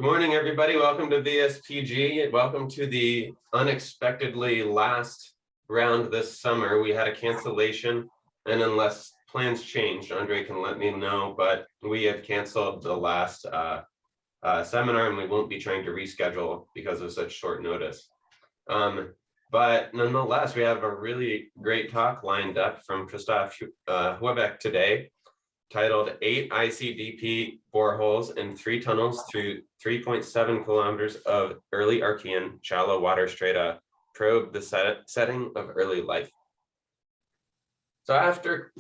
Good morning, everybody. Welcome to VSPG. Welcome to the unexpectedly last round this summer. We had a cancellation, and unless plans changed, Andre can let me know, but we have canceled the last seminar, and we won't be trying to reschedule because of such short notice. But nonetheless, we have a really great talk lined up from Christoph Heubeck today, titled 8 ICDP boreholes and 3 tunnels through 3.7 kilometers of early Archean shallow water strata probe the setting of early life. So after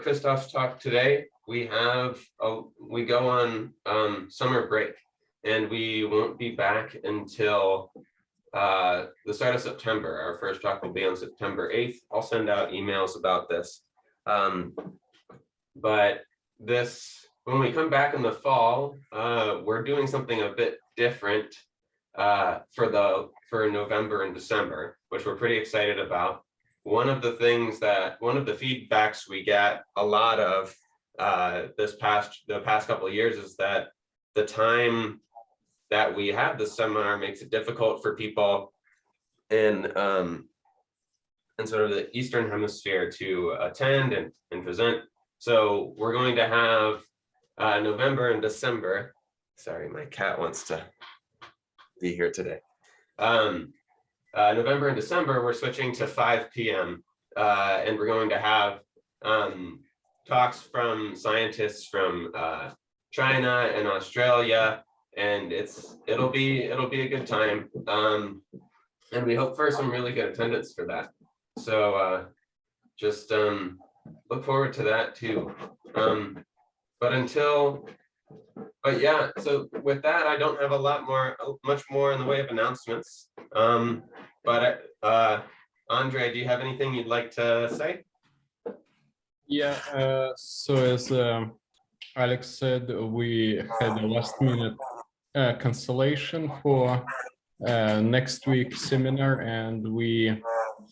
Christoph's talk today, we go on summer break, and we won't be back until the start of September. Our first talk will be on September 8th. I'll send out emails about this. But when we come back in the fall, we're doing something a bit different for November and December, which we're pretty excited about. One of the feedbacks we get a lot of the past couple of years is that the time that we have this seminar makes it difficult for people in sort of the Eastern Hemisphere to attend and present. So we're going to have November and December. Sorry, my cat wants to be here today. November and December, we're switching to 5 p.m. And we're going to have talks from scientists from China and Australia, and it'll be a good time. And we hope for some really good attendance for that. So just look forward to that too. But yeah, so with that, I don't have much more in the way of announcements. But Andre, do you have anything you'd like to say? Yeah, so as Alex said, we had a last minute cancellation for next week's seminar, and we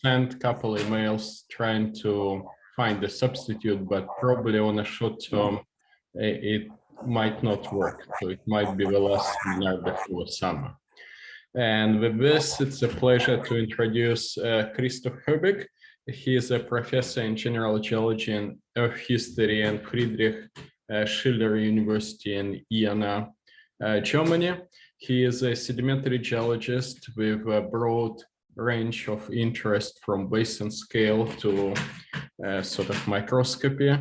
sent a couple emails trying to find a substitute, but probably on a short term it might not work. So it might be the last seminar before summer. And with this, it's a pleasure to introduce Christoph Heubeck. He is a professor in general geology and earth history at Friedrich Schiller University in Jena, Germany. He is a sedimentary geologist with a broad range of interest from basin scale to sort of microscopy.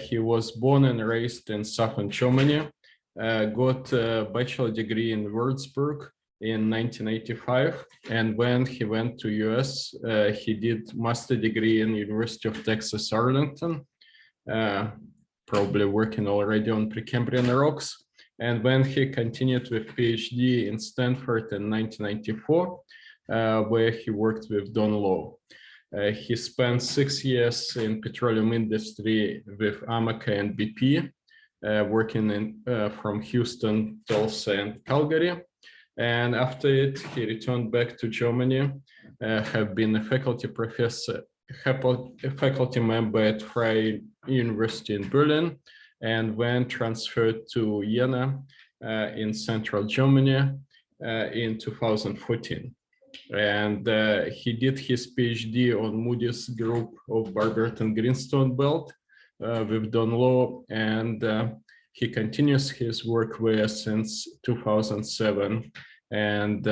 He was born and raised in southern Germany, got a bachelor degree in Würzburg in 1985, and when he went to US, he did master degree in University of Texas, Arlington, probably working already on Precambrian rocks. And when he continued with PhD in Stanford in 1994, where he worked with Don Lowe. He spent 6 years in petroleum industry with Amoca and BP, working from Houston, Tulsa, and Calgary. And after it, he returned back to Germany, have been a faculty member at Freie University in Berlin, and then transferred to Jena in central Germany in 2014. And he did his PhD on Moodies Group of Barberton Greenstone Belt with Don Lowe, and he continues his work there since 2007. And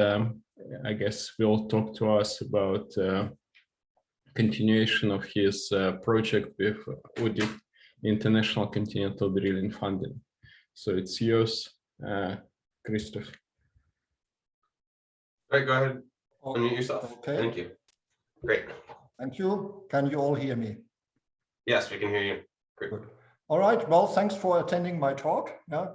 I guess will talk to us about continuation of his project with Audit International Continental Drilling Funding. So it's yours, Christoph. All right, go ahead. Unmute yourself. Okay. Thank you. Great. Thank you. Can you all hear me? Yes, we can hear you. Great. Good. All right. Well, thanks for attending my talk. Yeah,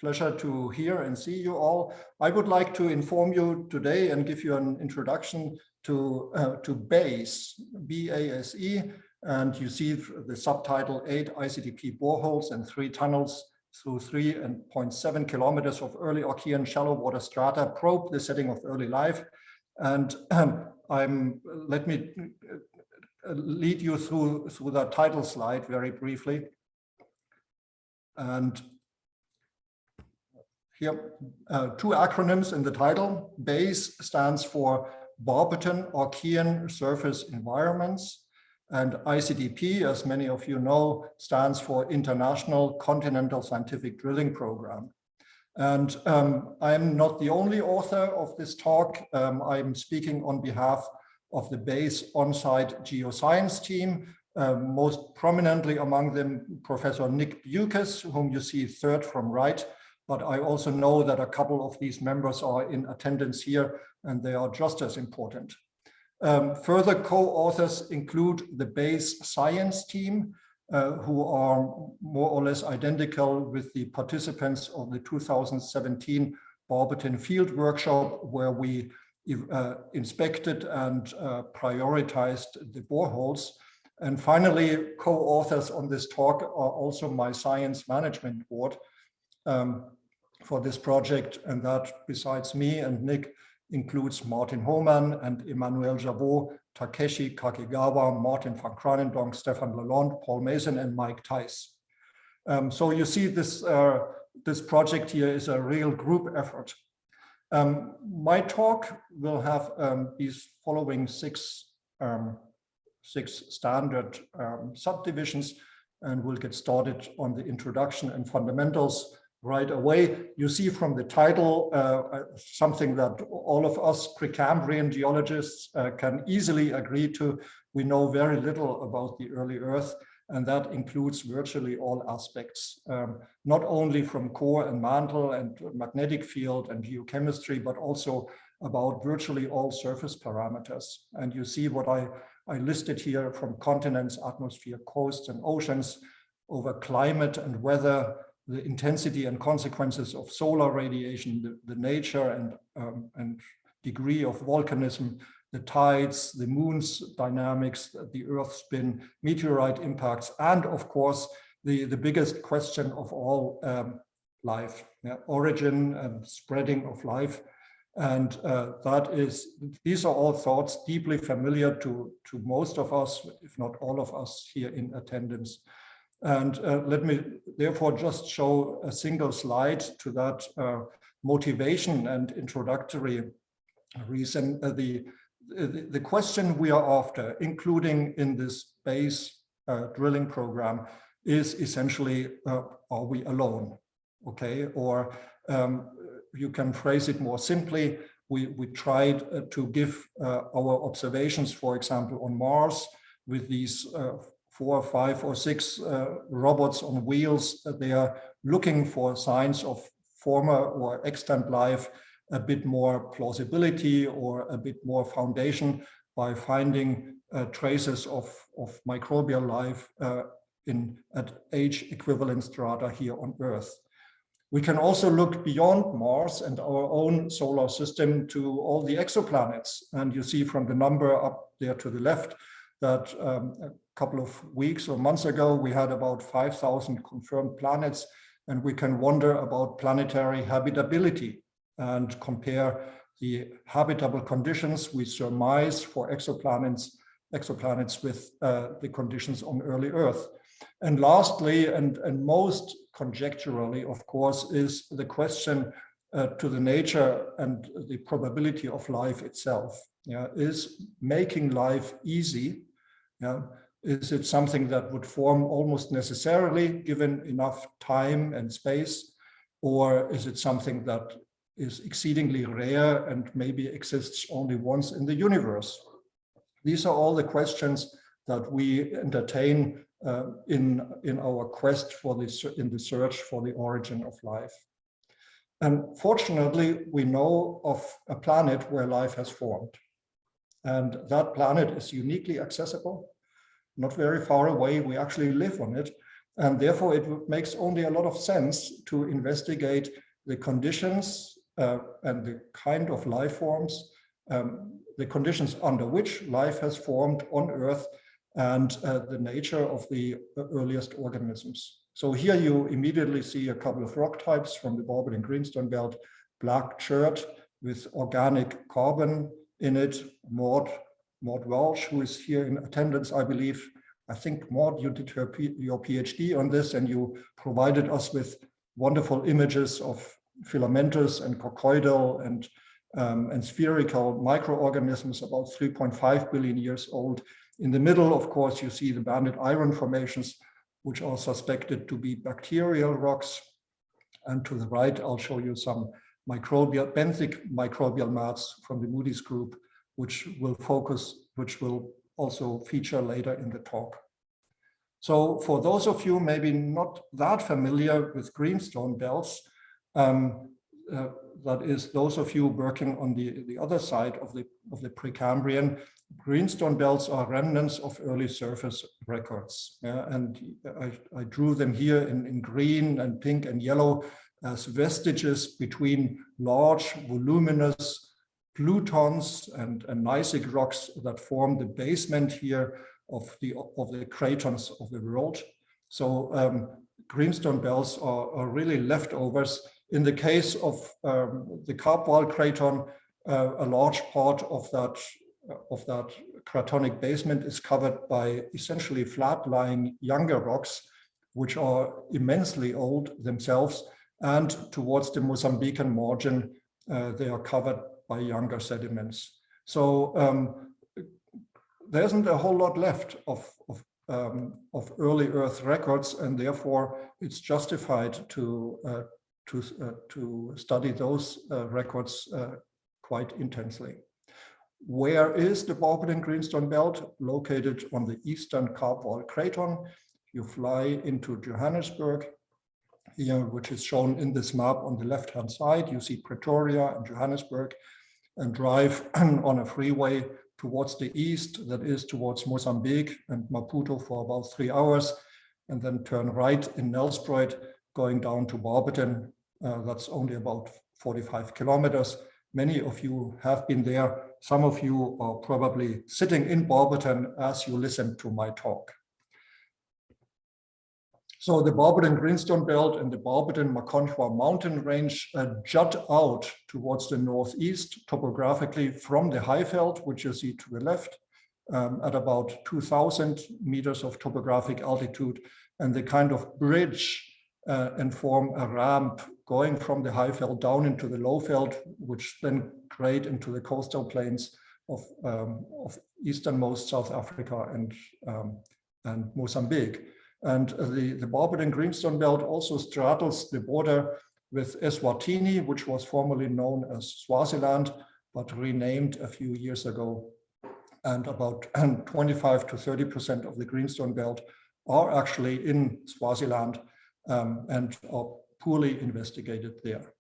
pleasure to hear and see you all. I would like to inform you today and give you an introduction to BASE, B-A-S-E, and you see the subtitle 8 ICDP boreholes and 3 tunnels through 3.7 kilometers of early Archean shallow water strata probe the setting of early life. And let me lead you through the title slide very briefly. And here, two acronyms in the title. BASE stands for Barberton Archean Surface Environments, and ICDP, as many of you know, stands for International Continental Scientific Drilling Program. And I'm not the only author of this talk. I'm speaking on behalf of the BASE on-site geoscience team, most prominently among them Professor Nick Bucas, whom you see third from right. But I also know that a couple of these members are in attendance here, and they are just as important. Further co-authors include the BASE science team, who are more or less identical with the participants of the 2017 Barberton Field Workshop, where we inspected and prioritized the boreholes. And finally, co-authors on this talk are also my science management board for this project, and that, besides me and Nick, includes Martin Hohmann and Emmanuel Jabot, Takeshi Kakigawa, Martin van Kranendonk, Stefan Lalonde, Paul Mason, and Mike Tice. So you see this, this project here is a real group effort. My talk will have these following six standard subdivisions, and we'll get started on the introduction and fundamentals right away. You see from the title something that all of us Precambrian geologists can easily agree to. We know very little about the early Earth, and that includes virtually all aspects, not only from core and mantle and magnetic field and geochemistry, but also about virtually all surface parameters. And you see what I listed here, from continents, atmosphere, coasts, and oceans, over climate and weather, the intensity and consequences of solar radiation, the nature and degree of volcanism, the tides, the moon's dynamics, the Earth's spin, meteorite impacts, and of course, the biggest question of all, life, origin and spreading of life. And these are all thoughts deeply familiar to most of us, if not all of us here in attendance. And let me therefore just show a single slide to that motivation and introductory reason. The question we are after, including in this BASE drilling program, is essentially, are we alone? Okay, or you can phrase it more simply. We tried to give our observations, for example, on Mars with these 4, 5, or 6 robots on wheels. They are looking for signs of former or extant life, a bit more plausibility or a bit more foundation by finding traces of microbial life at age equivalent strata here on Earth. We can also look beyond Mars and our own solar system to all the exoplanets. And you see from the number up there to the left that a couple of weeks or months ago, we had about 5,000 confirmed planets, and we can wonder about planetary habitability and compare the habitable conditions we surmise for exoplanets with the conditions on early Earth. And lastly, and most conjecturally, of course, is the question to the nature and the probability of life itself. Is making life easy? Is it something that would form almost necessarily given enough time and space? Or is it something that is exceedingly rare and maybe exists only once in the universe? These are all the questions that we entertain in our quest in the search for the origin of life. And fortunately, we know of a planet where life has formed. And that planet is uniquely accessible, not very far away. We actually live on it. And therefore, it makes only a lot of sense to investigate the conditions and the kind of life forms, the conditions under which life has formed on Earth, and the nature of the earliest organisms. So here you immediately see a couple of rock types from the Barberton Greenstone Belt, black chert with organic carbon in it. Maud Walsh, who is here in attendance, I believe. I think, Maud, you did your PhD on this, and you provided us with wonderful images of filamentous and coccoidal and spherical microorganisms about 3.5 billion years old. In the middle, of course, you see the banded iron formations, which are suspected to be bacterial rocks. And to the right, I'll show you some benthic microbial mats from the Moodies Group, which will also feature later in the talk. So for those of you maybe not that familiar with greenstone belts, that is those of you working on the other side of the Precambrian, greenstone belts are remnants of early surface records. Yeah? And I drew them here in green and pink and yellow as vestiges between large, voluminous plutons and gneissic rocks that form the basement here of the cratons of the world. So greenstone belts are really leftovers. In the case of the Carpwall craton, a large part of that cratonic basement is covered by essentially flat-lying younger rocks, which are immensely old themselves. And towards the Mozambican margin, they are covered by younger sediments. So there isn't a whole lot left of early Earth records, and therefore it's justified to study those records quite intensely. Where is the Barberton Greenstone Belt? Located on the eastern Carpwall craton. You fly into Johannesburg here, which is shown in this map on the left-hand side. You see Pretoria and Johannesburg, and drive on a freeway towards the east, that is towards Mozambique and Maputo for about 3 hours, and then turn right in Nelspruit, going down to Barberton. That's only about 45 kilometers. Many of you have been there. Some of you are probably sitting in Barberton as you listen to my talk. So the Barberton Greenstone Belt and the Barberton-Maconchwa mountain range jut out towards the northeast topographically from the Highveld, which you see to the left, at about 2,000 meters of topographic altitude, and they kind of bridge and form a ramp going from the Highveld down into the Lowveld, which then grade into the coastal plains of easternmost South Africa and Mozambique. And the Barberton Greenstone Belt also straddles the border with Eswatini, which was formerly known as Swaziland, but renamed a few years ago. And about 25 to 30% of the Greenstone Belt are actually in Swaziland and are poorly investigated there.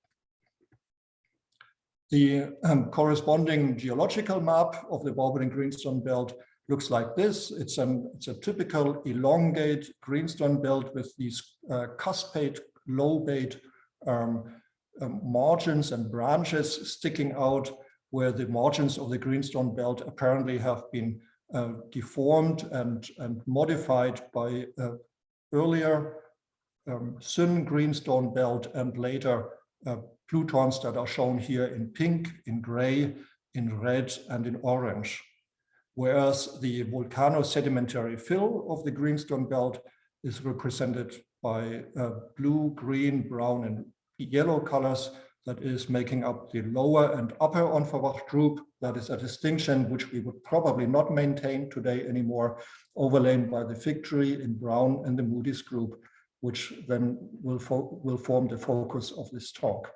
The corresponding geological map of the Barberton Greenstone Belt looks like this. It's a typical elongate greenstone belt with these cuspate, lobate margins and branches sticking out, where the margins of the greenstone belt apparently have been deformed and modified by earlier Sun greenstone belt and later plutons that are shown here in pink, in gray, in red, and in orange. Whereas the volcano-sedimentary fill of the greenstone belt is represented by blue, green, brown, and yellow colors that is making up the lower and upper Onverwacht group. That is a distinction which we would probably not maintain today anymore, overlain by the fig tree in brown and the Moodies Group, which then will form the focus of this talk.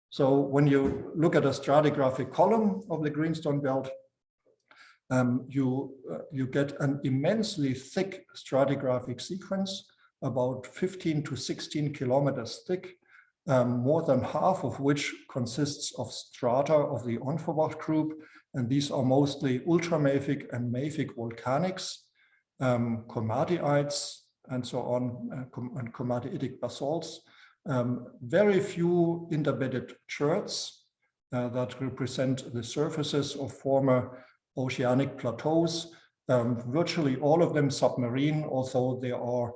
So when you look at a stratigraphic column of the greenstone belt, you get an immensely thick stratigraphic sequence, about 15 to 16 kilometers thick, more than half of which consists of strata of the Onverwacht group, and these are mostly ultramafic and mafic volcanics, komatiites, and so on, and komatiitic basalts. Very few interbedded cherts that represent the surfaces of former oceanic plateaus, virtually all of them submarine, although there are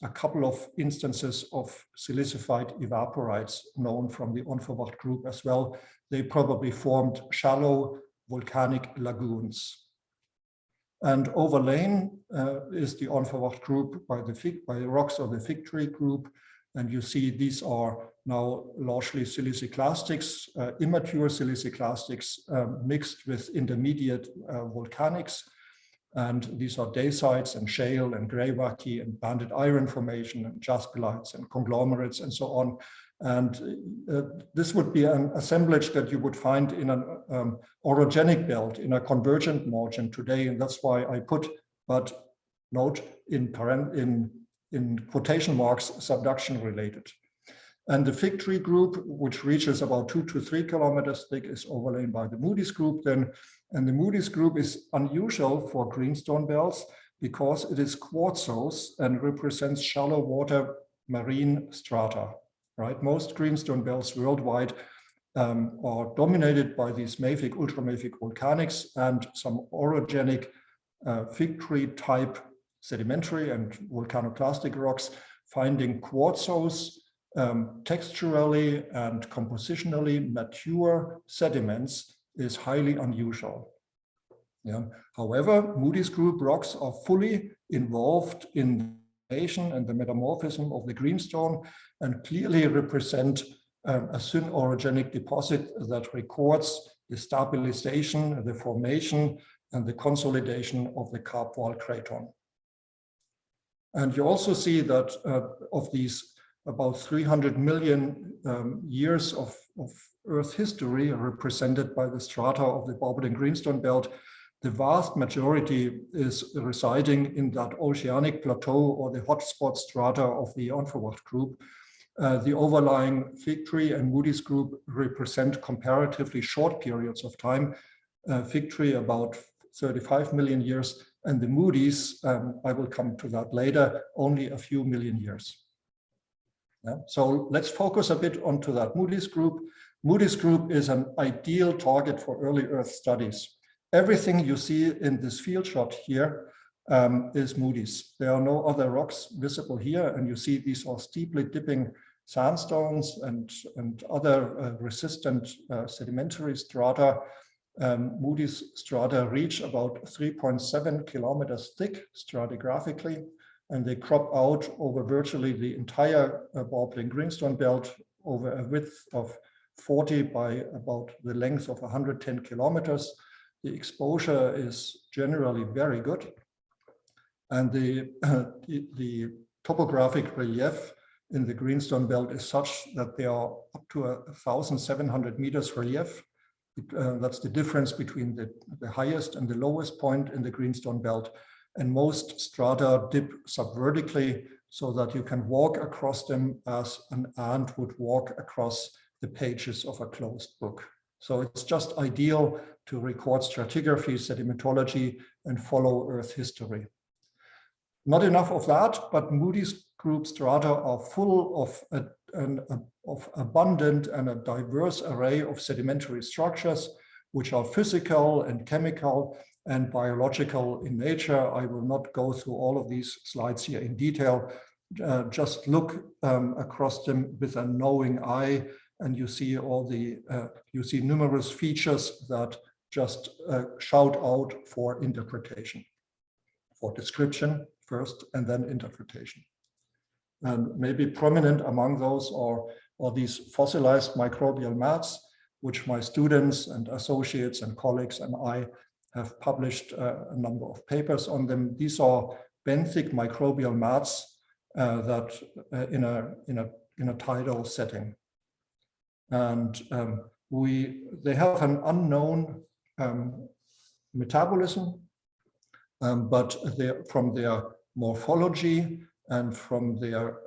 a couple of instances of silicified evaporites known from the Onverwacht group as well. They probably formed shallow volcanic lagoons. And overlain is the Onverwacht group by the rocks of the fig tree group, And you see these are now largely siliciclastics, immature siliciclastics mixed with intermediate volcanics. And these are dacites and shale and greywacke and banded iron formation and jaspilites and conglomerates and so on. And this would be an assemblage that you would find in an orogenic belt, in a convergent margin today. And that's why I put, but note in quotation marks, subduction related. And the fig tree group, which reaches about 2 to 3 kilometers thick, is overlain by the Moodies group then. And the Moodies group is unusual for greenstone belts because it is quartzose and represents shallow water marine strata, right? Most greenstone belts worldwide are dominated by these mafic, ultramafic volcanics and some orogenic fig tree type sedimentary and volcanoclastic rocks. Finding quartzose texturally and compositionally mature sediments is highly unusual. Yeah. However, Moodies group rocks are fully involved in the formation and the metamorphism of the greenstone and clearly represent a synorogenic deposit that records the stabilization, the formation, and the consolidation of the carp wall craton. And you also see that of these about 300 million years of Earth history represented by the strata of the Barberton Greenstone Belt, the vast majority is residing in that oceanic plateau or the hotspot strata of the Onverwacht group. The overlying fig tree and Moodies group represent comparatively short periods of time. Fig tree about 35 million years, and the Moodies, I will come to that later, only a few million years. Yeah. So let's focus a bit onto that Moodies group. Moodies group is an ideal target for early Earth studies. Everything you see in this field shot here is Moodies. There are no other rocks visible here, and you see these are steeply dipping sandstones and other resistant sedimentary strata. Moodies strata reach about 3.7 kilometers thick stratigraphically, and they crop out over virtually the entire Barberton Greenstone Belt over a width of 40 by about the length of 110 kilometers. The exposure is generally very good. And the topographic relief in the Greenstone Belt is such that there are up to 1,700 meters relief. That's the difference between the highest and the lowest point in the Greenstone Belt. And most strata dip subvertically so that you can walk across them as an ant would walk across the pages of a closed book. So it's just ideal to record stratigraphy, sedimentology, and follow Earth history. Not enough of that, but Moodies group strata are full of abundant and a diverse array of sedimentary structures, which are physical and chemical and biological in nature. I will not go through all of these slides here in detail. Just look across them with a knowing eye, and you see you see numerous features that just shout out for interpretation, for description first, and then interpretation. And maybe prominent among those are these fossilized microbial mats, which my students and associates and colleagues and I have published a number of papers on them. These are benthic microbial mats that in a tidal setting, and they have an unknown metabolism, but from their morphology and from their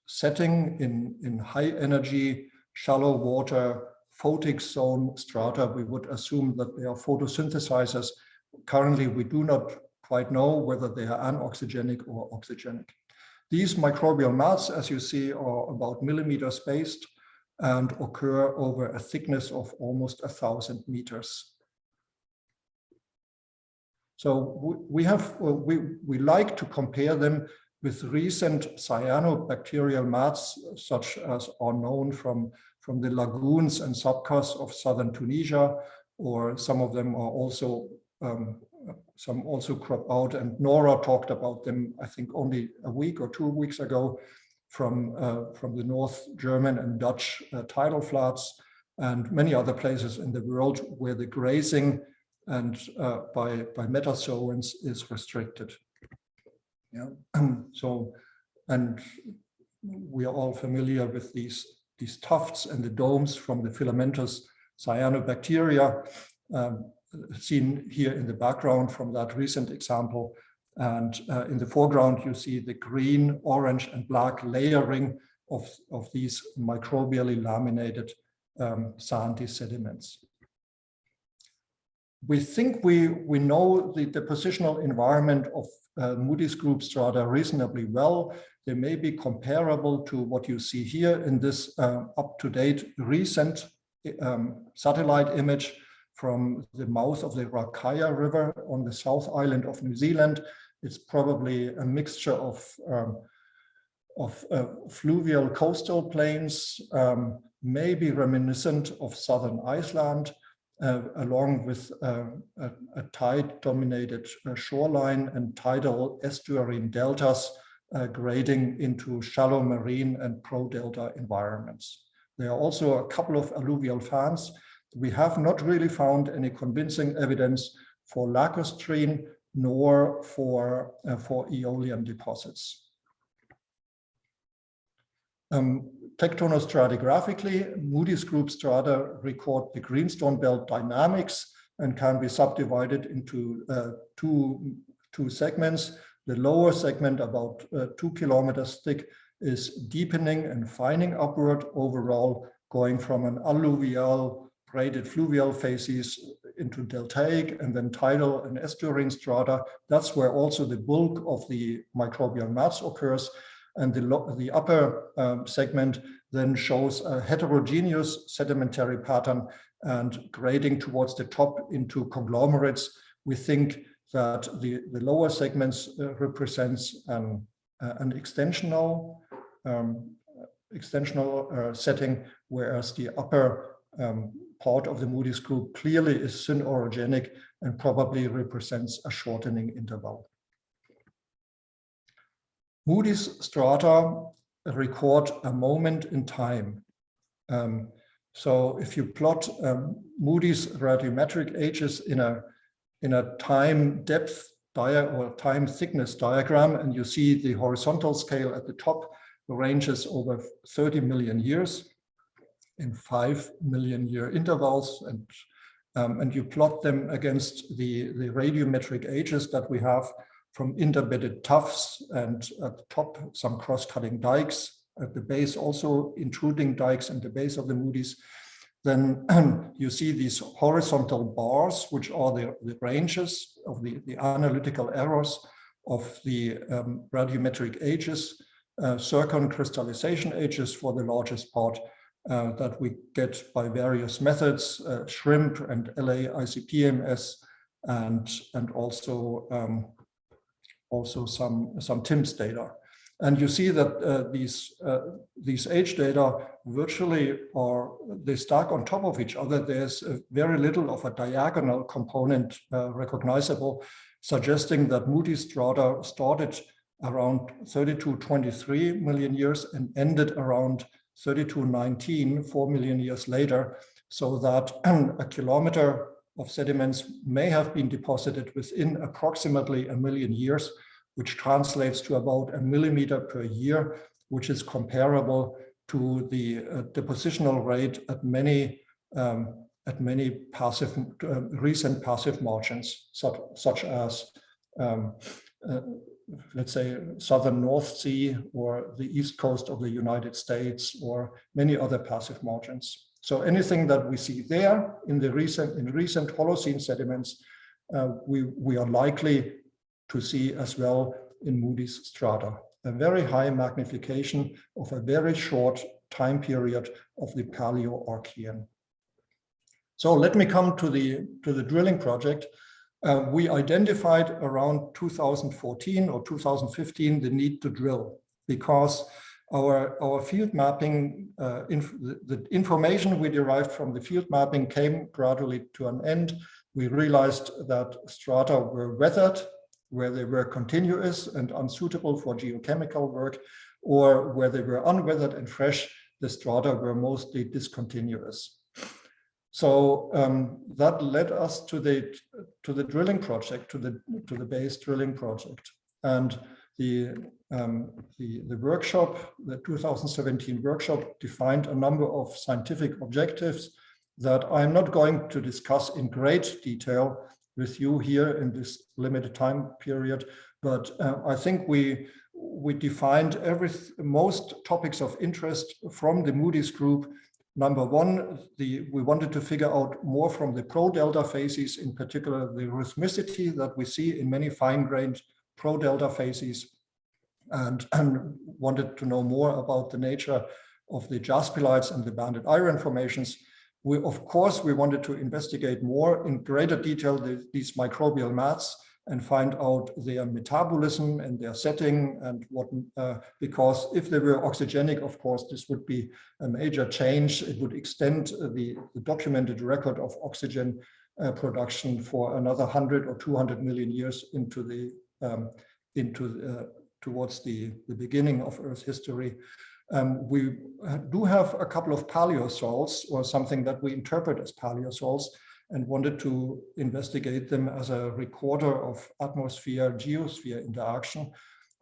setting in high energy, shallow water, photic zone strata, we would assume that they are photosynthesizers. Currently, we do not quite know whether they are anoxygenic or oxygenic. These microbial mats, as you see, are about millimeter spaced and occur over a thickness of almost 1,000 meters. So we like to compare them with recent cyanobacterial mats, such as are known from the lagoons and subcoasts of southern Tunisia, or some of them are also some also crop out, and Nora talked about them, I think, only a week or 2 weeks ago, from the North German and Dutch tidal floods, and many other places in the world where the grazing and by metazoans is restricted. Yeah. So, and we are all familiar with these tufts and the domes from the filamentous cyanobacteria, seen here in the background from that recent example. And in the foreground, you see the green, orange, and black layering of these microbially laminated sandy sediments. We think we know the depositional environment of Moodies Group strata reasonably well. They may be comparable to what you see here in this up-to-date recent satellite image from the mouth of the Rakaia River on the South Island of New Zealand. It's probably a mixture of fluvial coastal plains, maybe reminiscent of southern Iceland, along with a tide-dominated shoreline and tidal estuarine deltas grading into shallow marine and pro-delta environments. There are also a couple of alluvial fans. We have not really found any convincing evidence for lacustrine nor for Aeolian deposits. Tectonostratigraphically, Moodies Group strata record the Greenstone Belt dynamics and can be subdivided into two segments. The lower segment, about 2 kilometers thick, is deepening and fining upward overall, going from an alluvial braided fluvial facies into deltaic and then tidal and estuarine strata. That's where also the bulk of the microbial mats occurs. And the upper segment then shows a heterogeneous sedimentary pattern and grading towards the top into conglomerates. We think that the lower segments represents an extensional setting, whereas the upper part of the Moodies Group clearly is synorogenic and probably represents a shortening interval. Moodies strata record a moment in time. So if you plot Moodies radiometric ages in a time depth or time thickness diagram, and you see the horizontal scale at the top ranges over 30 million years in 5 million year intervals, and you plot them against the radiometric ages that we have from interbedded tuffs, and at the top some cross-cutting dikes, at the base also intruding dikes and the base of the Moodies. Then you see these horizontal bars, which are the ranges of the analytical errors of the radiometric ages, zircon crystallization ages for the largest part that we get by various methods, shrimp and LA ICPMS, and also some TIMS data. And you see that these age data virtually they stack on top of each other. There's very little of a diagonal component recognizable, suggesting that Moodies strata started around 3223 million years and ended around 3219, 4 million years later, so that a kilometer of sediments may have been deposited within approximately 1 million years, which translates to about 1 millimeter per year, which is comparable to the depositional rate at many passive recent passive margins, such as let's say southern North Sea or the east coast of the United States or many other passive margins. So anything that we see there in recent Holocene sediments, we are likely to see as well in Moodies strata, a very high magnification of a very short time period of the Paleoarchean. So let me come to the drilling project. We identified around 2014 or 2015 the need to drill, because our field mapping, the information we derived from the field mapping came gradually to an end. We realized that strata were weathered, where they were continuous and unsuitable for geochemical work. or where they were unweathered and fresh, the strata were mostly discontinuous. So that led us to the drilling project, to the base drilling project, and the workshop, the 2017 workshop, defined a number of scientific objectives that I'm not going to discuss in great detail with you here in this limited time period, but I think we defined most topics of interest from the Moodies Group. Number one, we wanted to figure out more from the pro-delta phases, in particular the rhythmicity that we see in many fine-grained pro-delta phases, and wanted to know more about the nature of the jaspilites and the banded iron formations. Of course, we wanted to investigate more in greater detail these microbial mats and find out their metabolism and their setting, and what, because if they were oxygenic, of course, this would be a major change. It would extend the documented record of oxygen production for another 100 or 200 million years towards the beginning of Earth's history. We do have a couple of paleosols, or something that we interpret as paleosols, and wanted to investigate them as a recorder of atmosphere-geosphere interaction.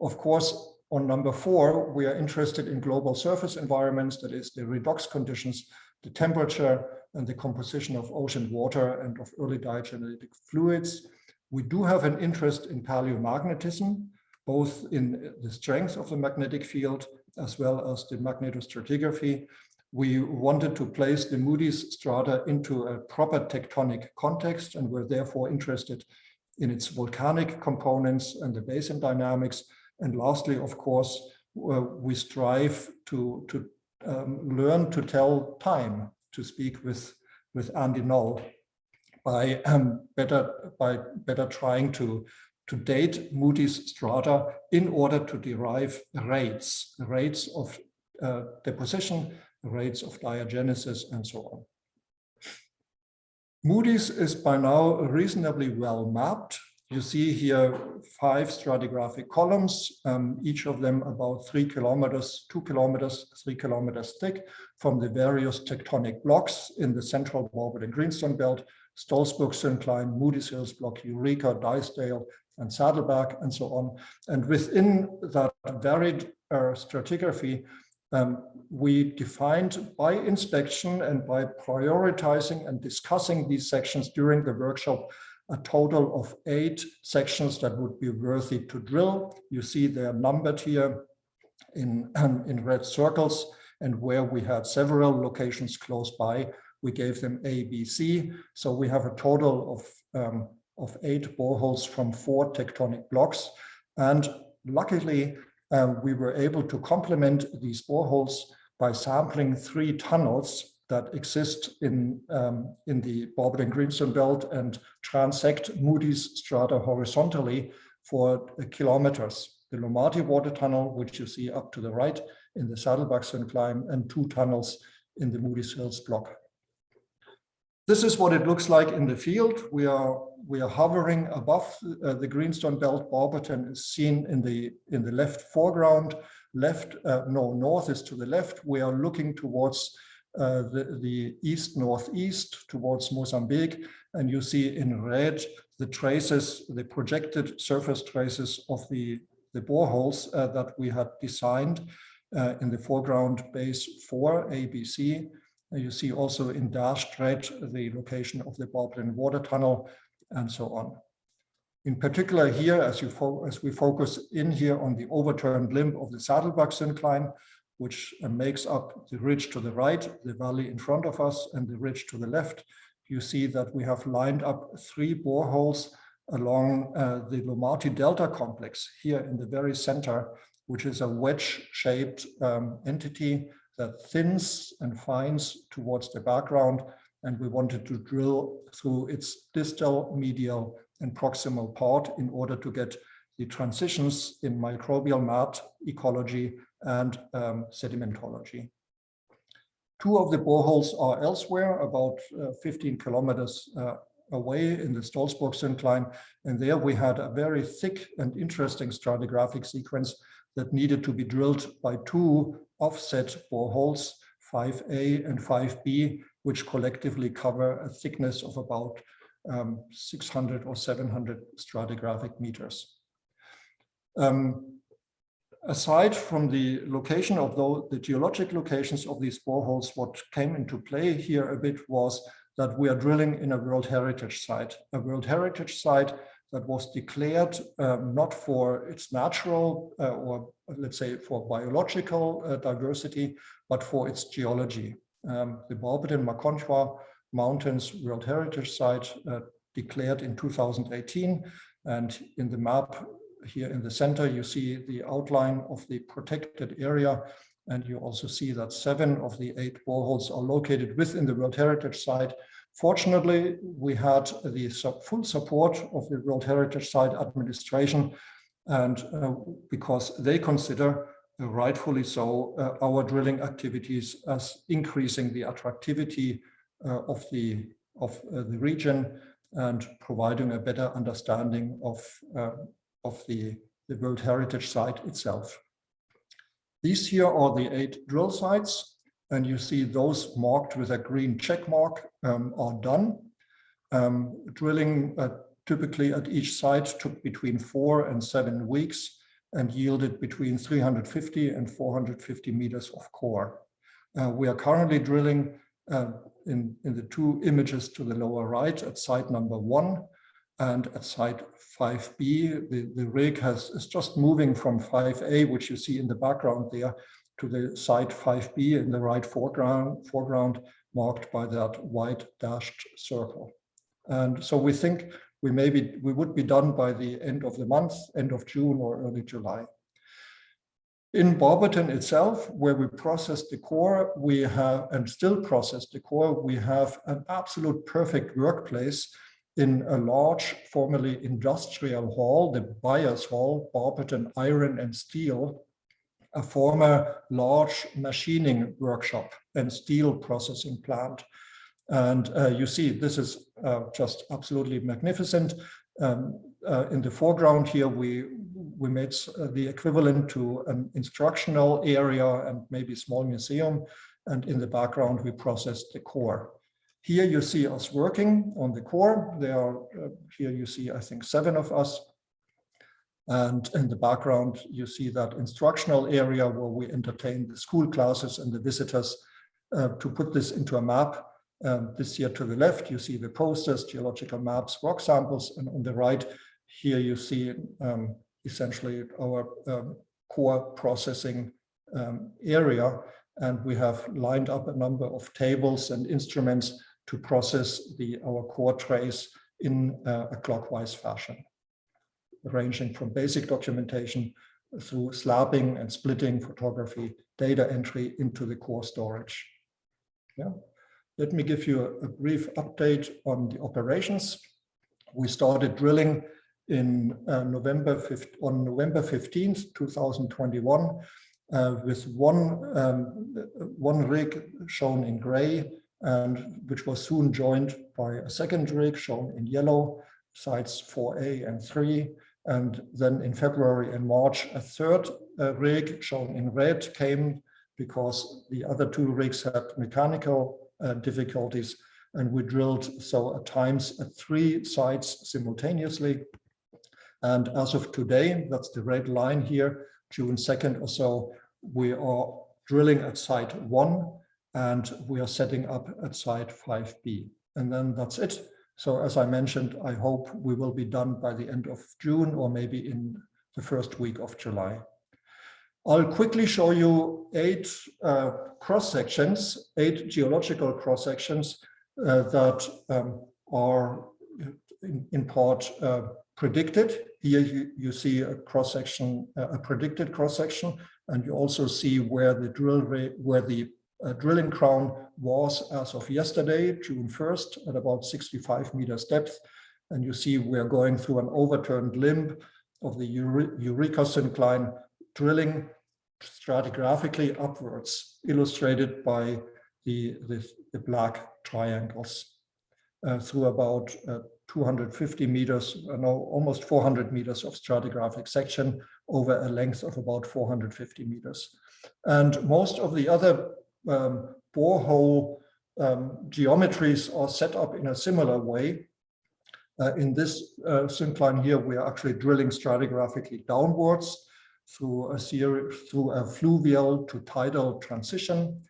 Of course, on number 4, we are interested in global surface environments, that is the redox conditions, the temperature and the composition of ocean water and of early diagenetic fluids. We do have an interest in paleomagnetism, both in the strength of the magnetic field as well as the magnetostratigraphy. We wanted to place the Moodies strata into a proper tectonic context, and were therefore interested in its volcanic components and the basin dynamics. And lastly, of course, we strive to learn to tell time, to speak with Andy Knoll, by better trying to date Moodies strata in order to derive rates of deposition, rates of diagenesis, and so on. Moodies is by now reasonably well mapped. You see here 5 stratigraphic columns, each of them about 3 kilometers, 2 kilometers, 3 kilometers thick, from the various tectonic blocks in the central Barberton Greenstone Belt, Stolzburg syncline, Moodies Hills Block, Eureka, Dicedale, and Saddleback, and so on. And within that varied stratigraphy, we defined by inspection and by prioritizing and discussing these sections during the workshop a total of 8 sections that would be worthy to drill. You see they're numbered here in red circles, and where we had several locations close by, we gave them A, B, C. So we have a total of 8 boreholes from 4 tectonic blocks. And luckily, we were able to complement these boreholes by sampling 3 tunnels that exist in the Barberton Greenstone Belt and transect Moodies strata horizontally for kilometers. The Lomati water tunnel, which you see up to the right in the Saddleback syncline, and 2 tunnels in the Moodies Hills block. This is what it looks like in the field. We are hovering above the Greenstone Belt. Barberton is seen in the left foreground. North is to the left. We are looking towards the east-northeast, towards Mozambique, and you see in red the traces, the projected surface traces of the boreholes that we had designed in the foreground base 4, ABC. You see also in dashed red the location of the Barberton water tunnel, and so on. In particular here, as we focus in here on the overturned limb of the Saddleback syncline, which makes up the ridge to the right, the valley in front of us, and the ridge to the left, you see that we have lined up 3 boreholes along the Lomati Delta complex here in the very center, which is a wedge-shaped entity that thins and fines towards the background, and we wanted to drill through its distal, medial, and proximal part in order to get the transitions in microbial mat ecology and sedimentology. 2 of the boreholes are elsewhere, about 15 kilometers away in the Stolzburg syncline, and there we had a very thick and interesting stratigraphic sequence that needed to be drilled by two offset boreholes, 5A and 5B, which collectively cover a thickness of about 600 or 700 stratigraphic meters. Aside from the location of the geologic locations of these boreholes, what came into play here a bit was that we are drilling in a World Heritage Site, that was declared not for its natural or let's say for biological diversity, but for its geology. The Barberton Mountains World Heritage Site declared in 2018, and in the map here in the center, you see the outline of the protected area, and you also see that 7 of the 8 boreholes are located within the World Heritage Site. Fortunately, we had the full support of the World Heritage Site administration, and because they consider, rightfully so, our drilling activities as increasing the attractivity of the region and providing a better understanding of the World Heritage Site itself. These here are the 8 drill sites, and you see those marked with a green check mark are done. Drilling typically at each site took between 4 and 7 weeks and yielded between 350 and 450 meters of core. We are currently drilling in the 2 images to the lower right at site number 1 and at site 5B. The rig is just moving from 5A, which you see in the background there, to the site 5B in the right foreground marked by that white dashed circle. And so we think we would be done by the end of the month, end of June or early July. In Barberton itself, where we process the core, we have, and still process the core, we have an absolute perfect workplace in a large, formerly industrial hall, the Buyers Hall, Barberton Iron and Steel, a former large machining workshop and steel processing plant. And you see, this is just absolutely magnificent. In the foreground here, we made the equivalent to an instructional area and maybe small museum. And in the background, we processed the core. Here you see us working on the core. There are, here you see, I think, 7 of us. And in the background, you see that instructional area where we entertain the school classes and the visitors. To put this into a map, this here to the left, you see the posters, geological maps, rock samples, and on the right, here you see essentially our core processing area. And we have lined up a number of tables and instruments to process our core trays in a clockwise fashion, ranging from basic documentation through slabbing and splitting, photography, data entry into the core storage. Yeah. Let me give you a brief update on the operations. We started drilling in November 15th, 2021, with one rig shown in gray, and which was soon joined by a second rig shown in yellow, sites 4A and 3. And then in February and March, a third rig shown in red came because the other 2 rigs had mechanical difficulties, and we drilled so at times at 3 sites simultaneously. And as of today, that's the red line here, June 2nd or so, we are drilling at site 1 and we are setting up at site 5B. And then that's it. So as I mentioned, I hope we will be done by the end of June or maybe in the first week of July. I'll quickly show you 8 cross-sections, 8 geological cross-sections that are in part predicted. Here you see a cross-section, a predicted cross-section, and you also see where the drilling crown was as of yesterday, June 1st, at about 65 meters depth. And you see we're going through an overturned limb of the Eureka syncline, drilling stratigraphically upwards, illustrated by the black triangles, through about 250 meters, no, almost 400 meters of stratigraphic section over a length of about 450 meters. And most of the other borehole geometries are set up in a similar way. In this syncline here, we are actually drilling stratigraphically downwards through a series, through a fluvial to tidal transition.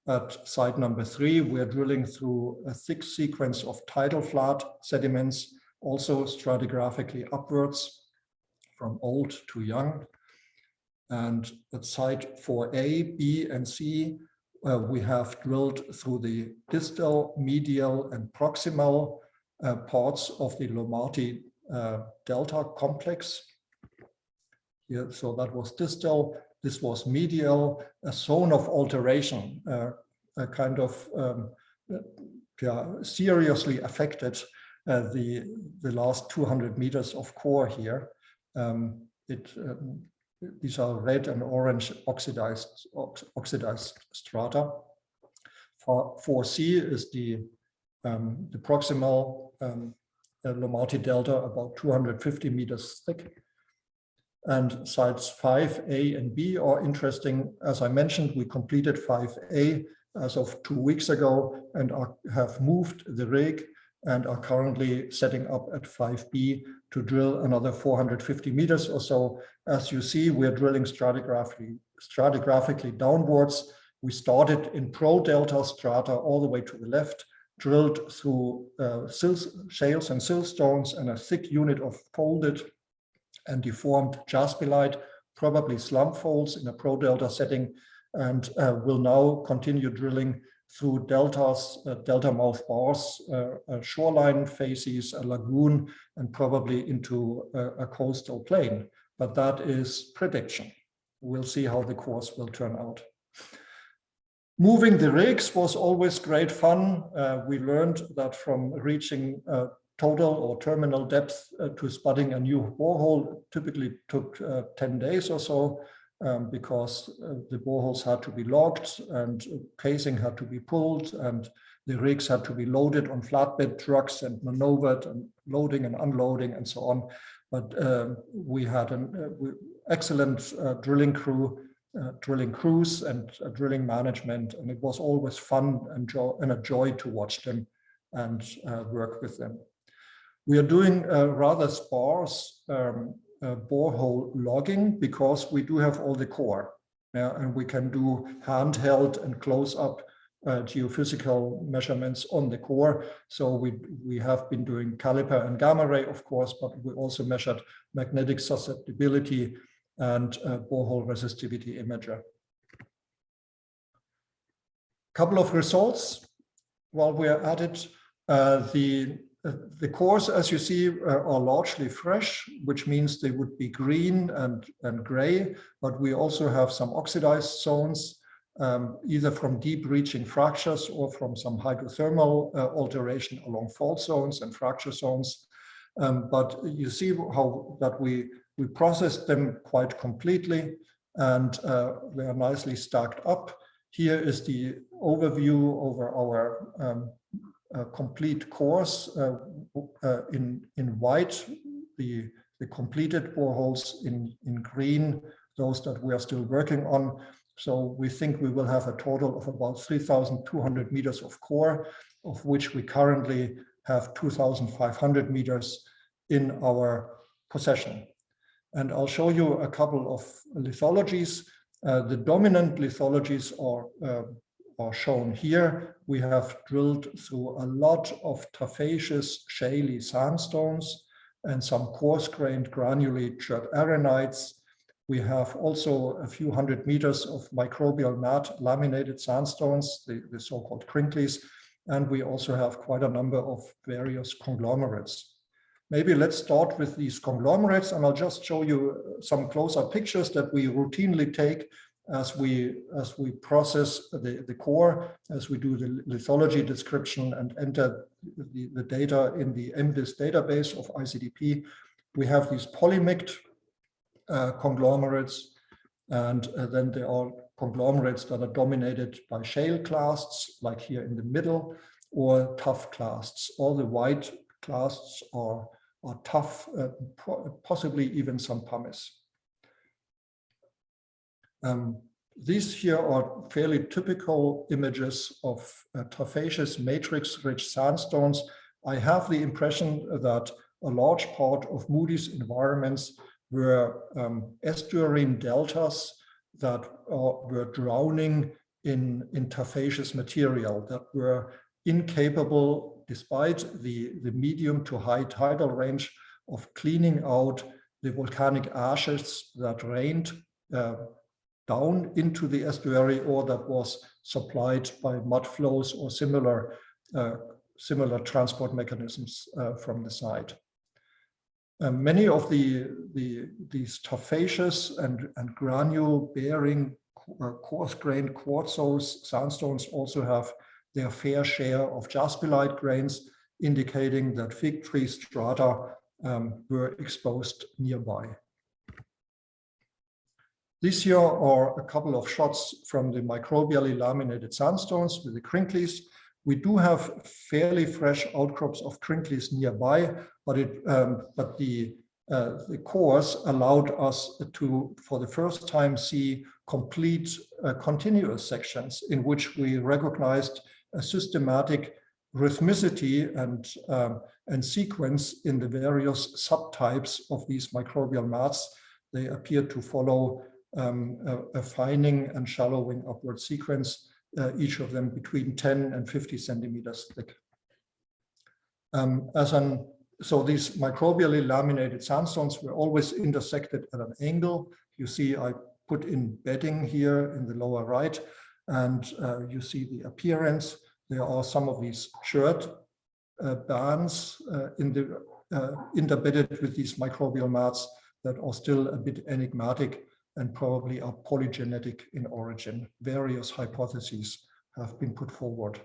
At site number 3, we are drilling through a thick sequence of tidal flat sediments, also stratigraphically upwards from old to young. And at site 4A, B, and C, we have drilled through the distal, medial, and proximal parts of the Lomati delta complex. Here, so that was distal. This was medial, a zone of alteration, a kind of seriously affected the last 200 meters of core here. These are red and orange oxidized strata. 4C is the proximal Lomati delta, about 250 meters thick. And sites 5A and B are interesting. As I mentioned, we completed 5A as of 2 weeks ago and have moved the rig and are currently setting up at 5B to drill another 450 meters or so. As you see, we're drilling stratigraphically downwards. We started in pro-delta strata all the way to the left, drilled through shales and siltstones and a thick unit of folded and deformed jaspilite, probably slump folds in a pro-delta setting, and will now continue drilling through deltas, delta mouth bars, shoreline facies, a lagoon, and probably into a coastal plain. But that is prediction. We'll see how the course will turn out. Moving the rigs was always great fun. We learned that from reaching total or terminal depth to spudding a new borehole typically took 10 days or so, because the boreholes had to be logged and casing had to be pulled and the rigs had to be loaded on flatbed trucks and maneuvered and loading and unloading and so on. But we had an excellent drilling crews and drilling management, and it was always fun and a joy to watch them and work with them. We are doing rather sparse borehole logging because we do have all the core, and we can do handheld and close-up geophysical measurements on the core. So we have been doing caliper and gamma ray, of course, but we also measured magnetic susceptibility and borehole resistivity imager. Couple of results while we are at it. The cores, as you see, are largely fresh, which means they would be green and gray, but we also have some oxidized zones, either from deep reaching fractures or from some hydrothermal alteration along fault zones and fracture zones. But you see how that we processed them quite completely, and they are nicely stacked up. Here is the overview over our complete course in white, the completed boreholes, in green, those that we are still working on. So we think we will have a total of about 3,200 meters of core, of which we currently have 2,500 meters in our possession. And I'll show you a couple of lithologies. The dominant lithologies are shown here. We have drilled through a lot of tuffaceous, shaly sandstones and some coarse-grained granulate arenites. We have also a few hundred meters of microbial matte laminated sandstones, the so-called crinklies, and we also have quite a number of various conglomerates. Maybe let's start with these conglomerates, and I'll just show you some close-up pictures that we routinely take as we process the core, as we do the lithology description and enter the data in the MDIS database of ICDP. We have these polymicted conglomerates, and then there are conglomerates that are dominated by shale clasts, like here in the middle, or tuff clasts. All the white clasts or tuff, possibly even some pumice. These here are fairly typical images of tuffaceous matrix-rich sandstones. I have the impression that a large part of Moodies environments were estuarine deltas that were drowning in tuffaceous material, that were incapable, despite the medium to high tidal range, of cleaning out the volcanic ashes that rained down into the estuary or that was supplied by mud flows or similar transport mechanisms from the site. Many of these tuffaceous and granule-bearing coarse-grained quartzose sandstones also have their fair share of jaspilite grains, indicating that fig tree strata were exposed nearby. These here are a couple of shots from the microbially laminated sandstones with the crinklies. We do have fairly fresh outcrops of crinklies nearby, but the cores allowed us to, for the first time, see complete continuous sections in which we recognized a systematic rhythmicity and sequence in the various subtypes of these microbial mats. They appear to follow a fining and shallowing upward sequence, each of them between 10 and 50 centimeters thick. So these microbially laminated sandstones were always intersected at an angle. You see I put in bedding here in the lower right, and you see the appearance. There are some of these shirt bands interbedded with these microbial mats that are still a bit enigmatic and probably are polygenetic in origin. Various hypotheses have been put forward.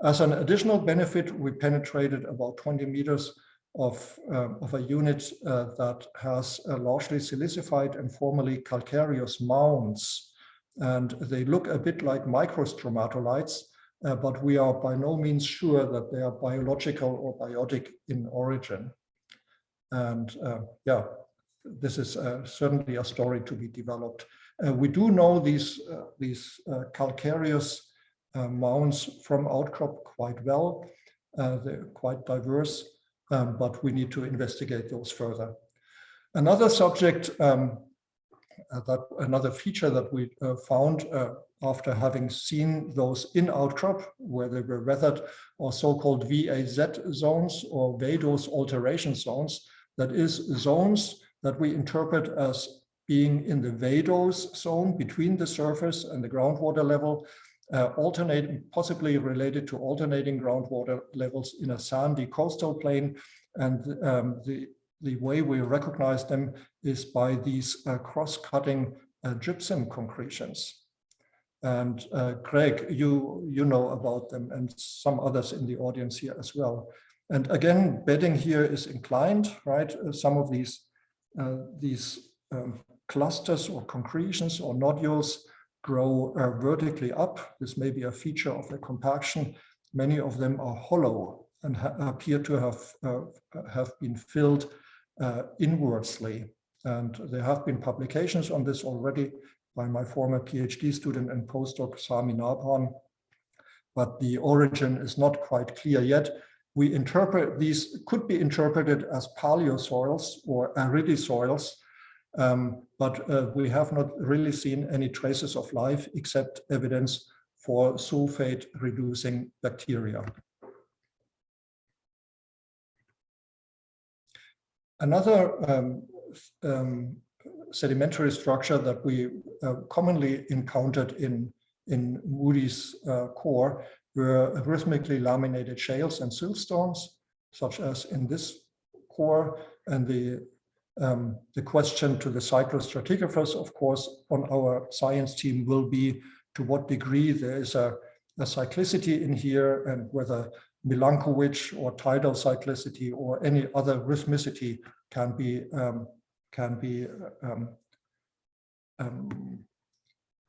As an additional benefit, we penetrated about 20 meters of a unit that has largely silicified and formerly calcareous mounds. And they look a bit like microstromatolites, but we are by no means sure that they are biological or biotic in origin. And yeah, this is certainly a story to be developed. We do know these calcareous mounds from outcrop quite well. They're quite diverse, but we need to investigate those further. Another subject, another feature that we found after having seen those in outcrop where they were weathered, are so-called VAZ zones or vadose-alteration zones. That is, zones that we interpret as being in the vadose zone between the surface and the groundwater level, alternating, possibly related to alternating groundwater levels in a sandy coastal plain. And the way we recognize them is by these cross-cutting gypsum concretions. And Craig, you know about them, and some others in the audience here as well. And again, bedding here is inclined, right? Some of these clusters or concretions or nodules grow vertically up. This may be a feature of the compaction. Many of them are hollow and appear to have been filled inwardsly. And there have been publications on this already by my former PhD student and postdoc Sami Nabhan, but the origin is not quite clear yet. We interpret these, could be interpreted as paleosoils or aridisoils, but we have not really seen any traces of life except evidence for sulfate-reducing bacteria. Another sedimentary structure that we commonly encountered in Moodies core were rhythmically laminated shales and siltstones, such as in this core. And the question to the cyclostratigraphers, of course, on our science team will be to what degree there is a cyclicity in here, and whether Milankovitch or tidal cyclicity or any other rhythmicity can be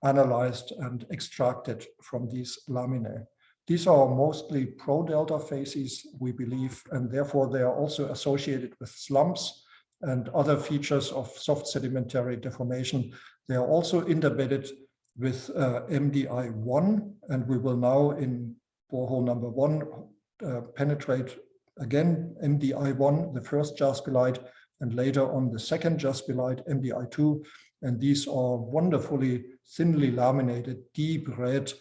analyzed and extracted from these laminae. These are mostly pro-delta facies, we believe, and therefore they are also associated with slumps and other features of soft sedimentary deformation. They are also interbedded with MDI1, and we will now in borehole number 1 penetrate again MDI1, the first jaspilite, and later on the second jaspilite, MDI2. And these are wonderfully thinly laminated, deep red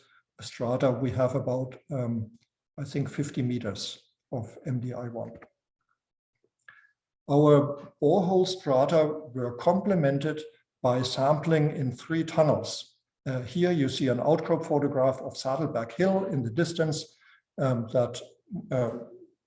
strata. We have about, I think, 50 meters of MDI1. Our borehole strata were complemented by sampling in 3 tunnels. Here you see an outcrop photograph of Saddleback Hill in the distance that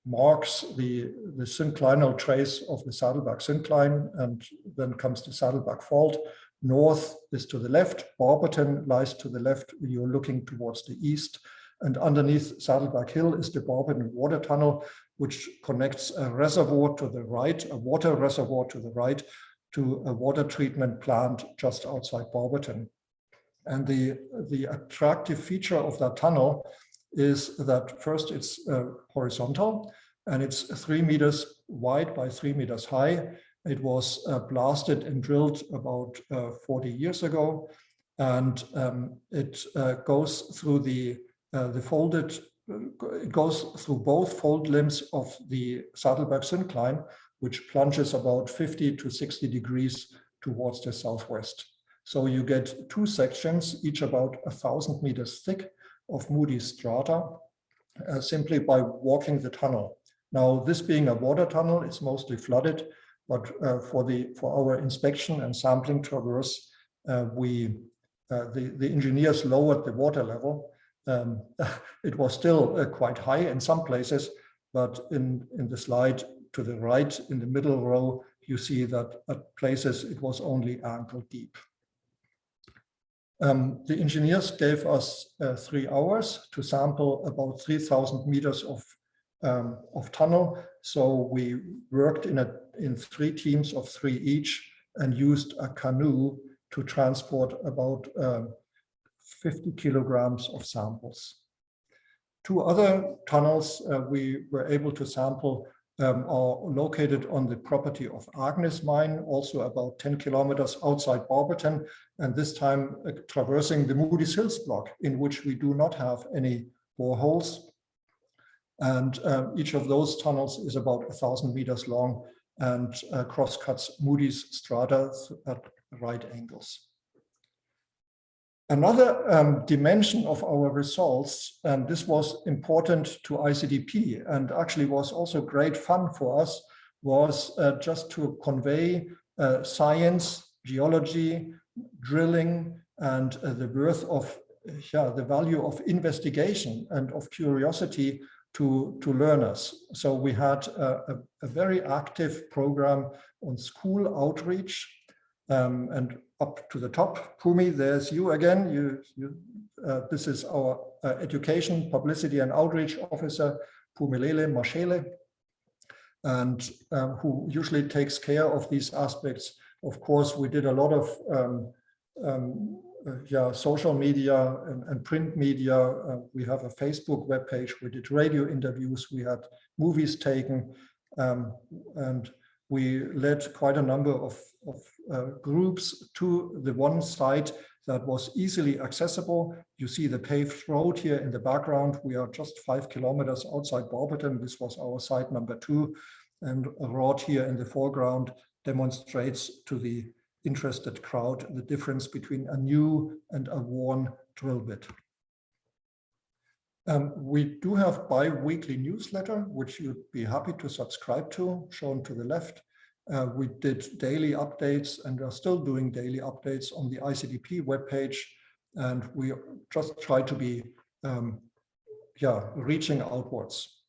marks the synclinal trace of the Saddleback syncline, and then comes the Saddleback fault. North is to the left, Barberton lies to the left, you're looking towards the east, and underneath Saddleback Hill is the Barberton water tunnel, which connects a reservoir to the right, a water reservoir to the right, to a water treatment plant just outside Barberton. And the attractive feature of that tunnel is that first it's horizontal, and it's 3 meters wide by 3 meters high. It was blasted and drilled about 40 years ago, and it goes through it goes through both fold limbs of the Saddleback syncline, which plunges about 50 to 60 degrees towards the southwest. So you get 2 sections, each about 1,000 meters thick, of Moodies strata, simply by walking the tunnel. Now, this being a water tunnel, it's mostly flooded, but for our inspection and sampling traverse, the engineers lowered the water level. It was still quite high in some places, but in the slide to the right, in the middle row, you see that at places it was only ankle deep. The engineers gave us 3 hours to sample about 3,000 meters of tunnel. So we worked in 3 teams of 3 each and used a canoe to transport about 50 kilograms of samples. 2 other tunnels we were able to sample are located on the property of Agnes mine, also about 10 kilometers outside Barberton, and this time traversing the Moodies Hills block, in which we do not have any boreholes. And each of those tunnels is about 1,000 meters long and crosscuts Moodies strata at right angles. Another dimension of our results, and this was important to ICDP and actually was also great fun for us, was just to convey science, geology, drilling, and the worth of, the value of investigation and of curiosity to learners. So we had a very active program on school outreach, and up to the top, Pumi, there's you again. This is our education, publicity and outreach officer, Pumilele Mashele, and who usually takes care of these aspects. Of course, we did a lot of social media and print media. We have a Facebook webpage. We did radio interviews. We had movies taken, and we led quite a number of groups to the one site that was easily accessible. You see the paved road here in the background. We are just 5 kilometers outside Barberton. This was our site number 2. And a rod here in the foreground demonstrates to the interested crowd the difference between a new and a worn drill bit. We do have bi-weekly newsletter, which you'd be happy to subscribe to, shown to the left. We did daily updates and are still doing daily updates on the ICDP webpage. And we just try to be reaching outwards.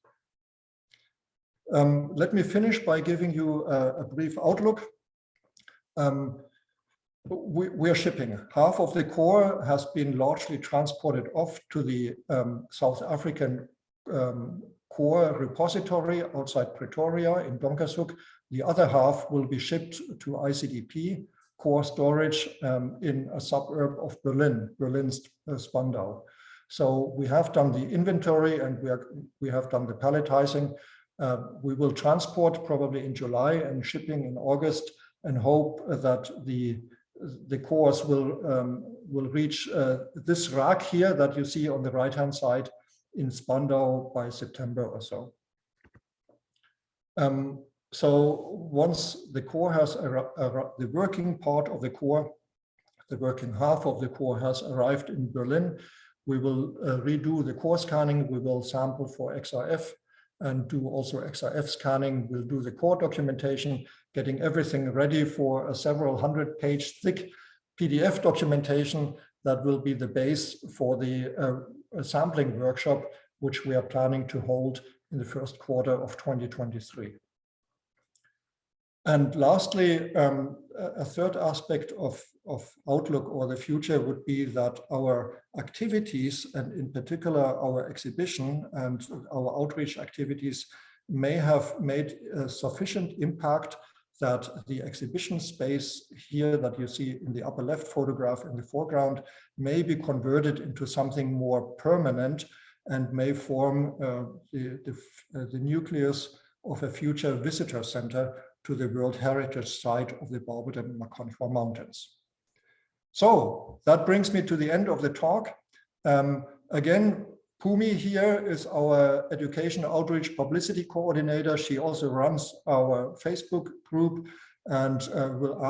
Let me finish by giving you a brief outlook. We are shipping. Half of the core has been largely transported off to the South African core repository outside Pretoria in Donkershoek. The other half will be shipped to ICDP core storage in a suburb of Berlin, Spandau. So we have done the inventory and we have done the palletizing. We will transport probably in July and shipping in August, and hope that the cores will reach this rack here that you see on the right-hand side in Spandau by September or so. So once the core has the working part of the core, the working half of the core has arrived in Berlin, we will redo the core scanning. We will sample for XRF and do also XRF scanning. We'll do the core documentation, getting everything ready for a several 100-page thick PDF documentation that will be the base for the sampling workshop, which we are planning to hold in the first quarter of 2023. And lastly, a third aspect of outlook or the future would be that our activities, and in particular our exhibition and our outreach activities, may have made a sufficient impact that the exhibition space here that you see in the upper left photograph in the foreground may be converted into something more permanent and may form the nucleus of a future visitor center to the World Heritage Site of the Barberton Mountains. So that brings me to the end of the talk. Again, Pumi here is our education outreach publicity coordinator. She also runs our Facebook group and will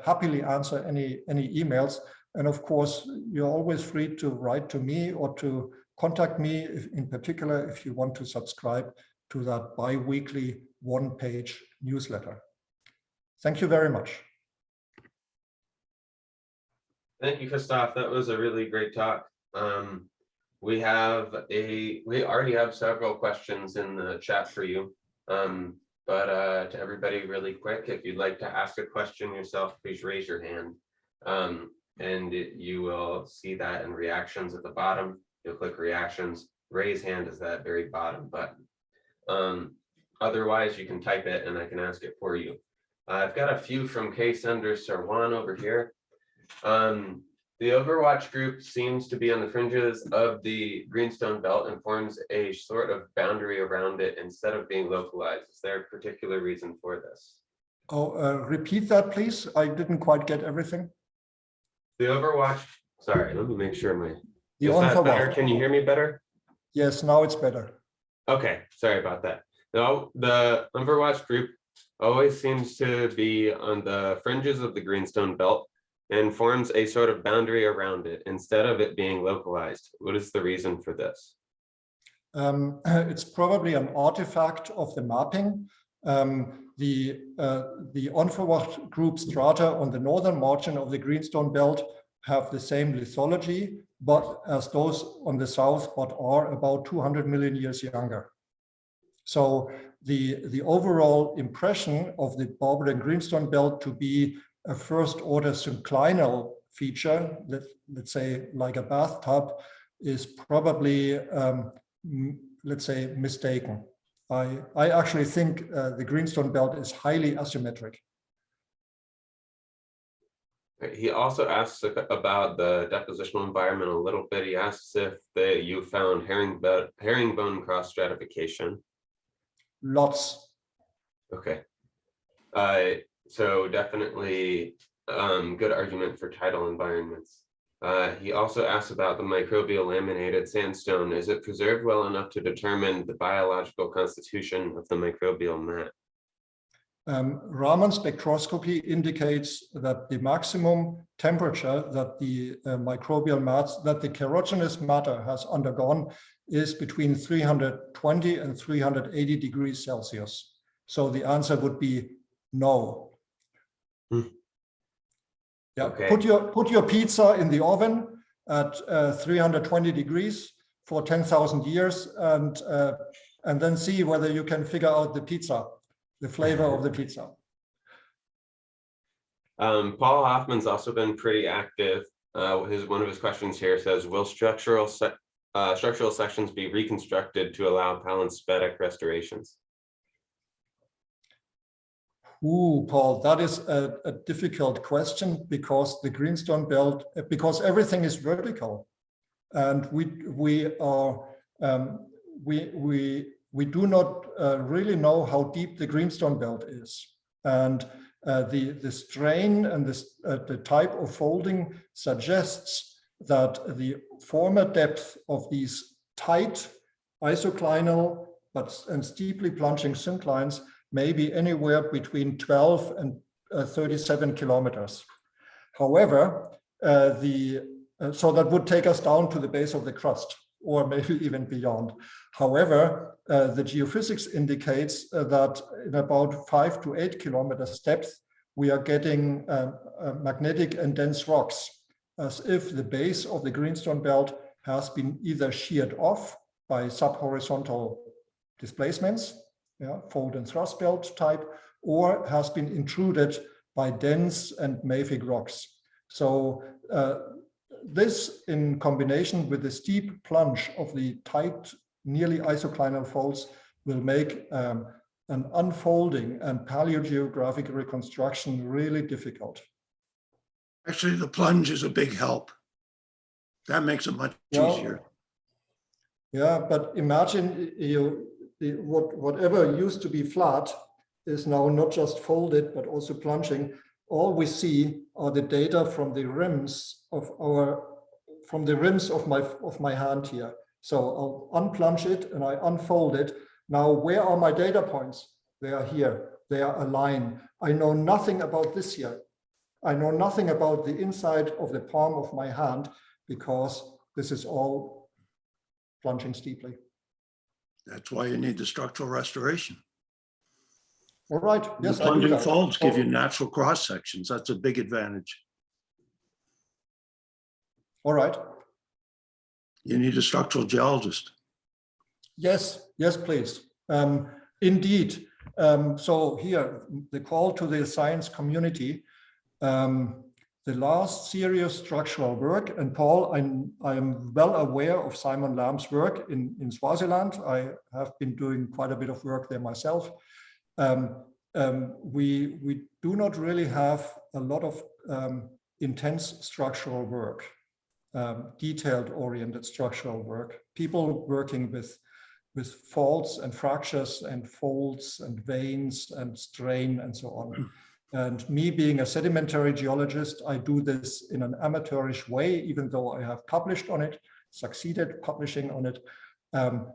happily answer any emails. And of course, you're always free to write to me or to contact me, in particular, if you want to subscribe to that bi-weekly one-page newsletter. Thank you very much. Thank you, Christoph. That was a really great talk. We already have several questions in the chat for you. But to everybody really quick, if you'd like to ask a question yourself, please raise your hand. And you will see that in reactions at the bottom. You'll click reactions. Raise hand is that very bottom button. Otherwise, you can type it and I can ask it for you. I've got a few from K. Sanders Sarwan over here. The Overwatch group seems to be on the fringes of the Greenstone Belt and forms a sort of boundary around it instead of being localized. Is there a particular reason for this? Oh, repeat that, please. I didn't quite get everything. The Overwatch, sorry, let me make sure my, The is that Overwatch. better? Can you hear me better? Yes, now it's better. Okay, sorry about that. No, the Overwatch group always seems to be on the fringes of the Greenstone Belt and forms a sort of boundary around it instead of it being localized. What is the reason for this? It's probably an artifact of the mapping. The Overwatch group strata on the northern margin of the Greenstone Belt have the same lithology, but as those on the south, but are about 200 million years younger. So the overall impression of the Barberton Greenstone Belt to be a first order synclinal feature, let's say like a bathtub, is probably, let's say, mistaken. I actually think the Greenstone Belt is highly asymmetric. He also asks about the depositional environment a little bit. He asks if you found herringbone cross stratification. Lots. Okay. So definitely good argument for tidal environments. He also asks about the microbial laminated sandstone. Is it preserved well enough to determine the biological constitution of the microbial mat? Raman spectroscopy indicates that the maximum temperature that the microbial mats, that the kerogenous matter has undergone, is between 320 and 380 degrees Celsius. So the answer would be no. Yeah, okay. Put your pizza in the oven at 320 degrees for 10,000 years, and then see whether you can figure out the pizza, the flavor of the pizza. Paul Hoffman's also been pretty active. One of his questions here says, will structural sections be reconstructed to allow palanspetic restorations? Ooh, Paul, that is a difficult question because the Greenstone Belt, because everything is vertical. and we do not really know how deep the greenstone belt is, and the strain and the type of folding suggests that the former depth of these tight isoclinal and steeply plunging synclines may be anywhere between 12 and 37 kilometers. However, so that would take us down to the base of the crust, or maybe even beyond. However, the geophysics indicates that in about 5 to 8 kilometers depth, we are getting magnetic and dense rocks, as if the base of the greenstone belt has been either sheared off by subhorizontal displacements, fold and thrust belt type, or has been intruded by dense and mafic rocks. So this, in combination with the steep plunge of the tight, nearly isoclinal folds, will make an unfolding and paleogeographic reconstruction really difficult. Actually, the plunge is a big help. That makes it much easier. Yeah, but imagine whatever used to be flat is now not just folded, but also plunging. All we see are the data from the rims of my hand here. So I'll unplunge it and I unfold it. Now, where are my data points? They are here. They are aligned. I know nothing about this here. I know nothing about the inside of the palm of my hand, because this is all plunging steeply. That's why you need the structural restoration. All right. Yes, the plunging folds give you natural cross sections. That's a big advantage. All right. You need a structural geologist. Yes, yes, please. Indeed. So here, the call to the science community. The last serious structural work, and Paul, I am well aware of Simon Lamb's work in Swaziland. I have been doing quite a bit of work there myself. We do not really have a lot of intense structural work, detailed oriented structural work. People working with faults and fractures and folds and veins and strain and so on. And me being a sedimentary geologist, I do this in an amateurish way, even though I have published on it, succeeded publishing on it.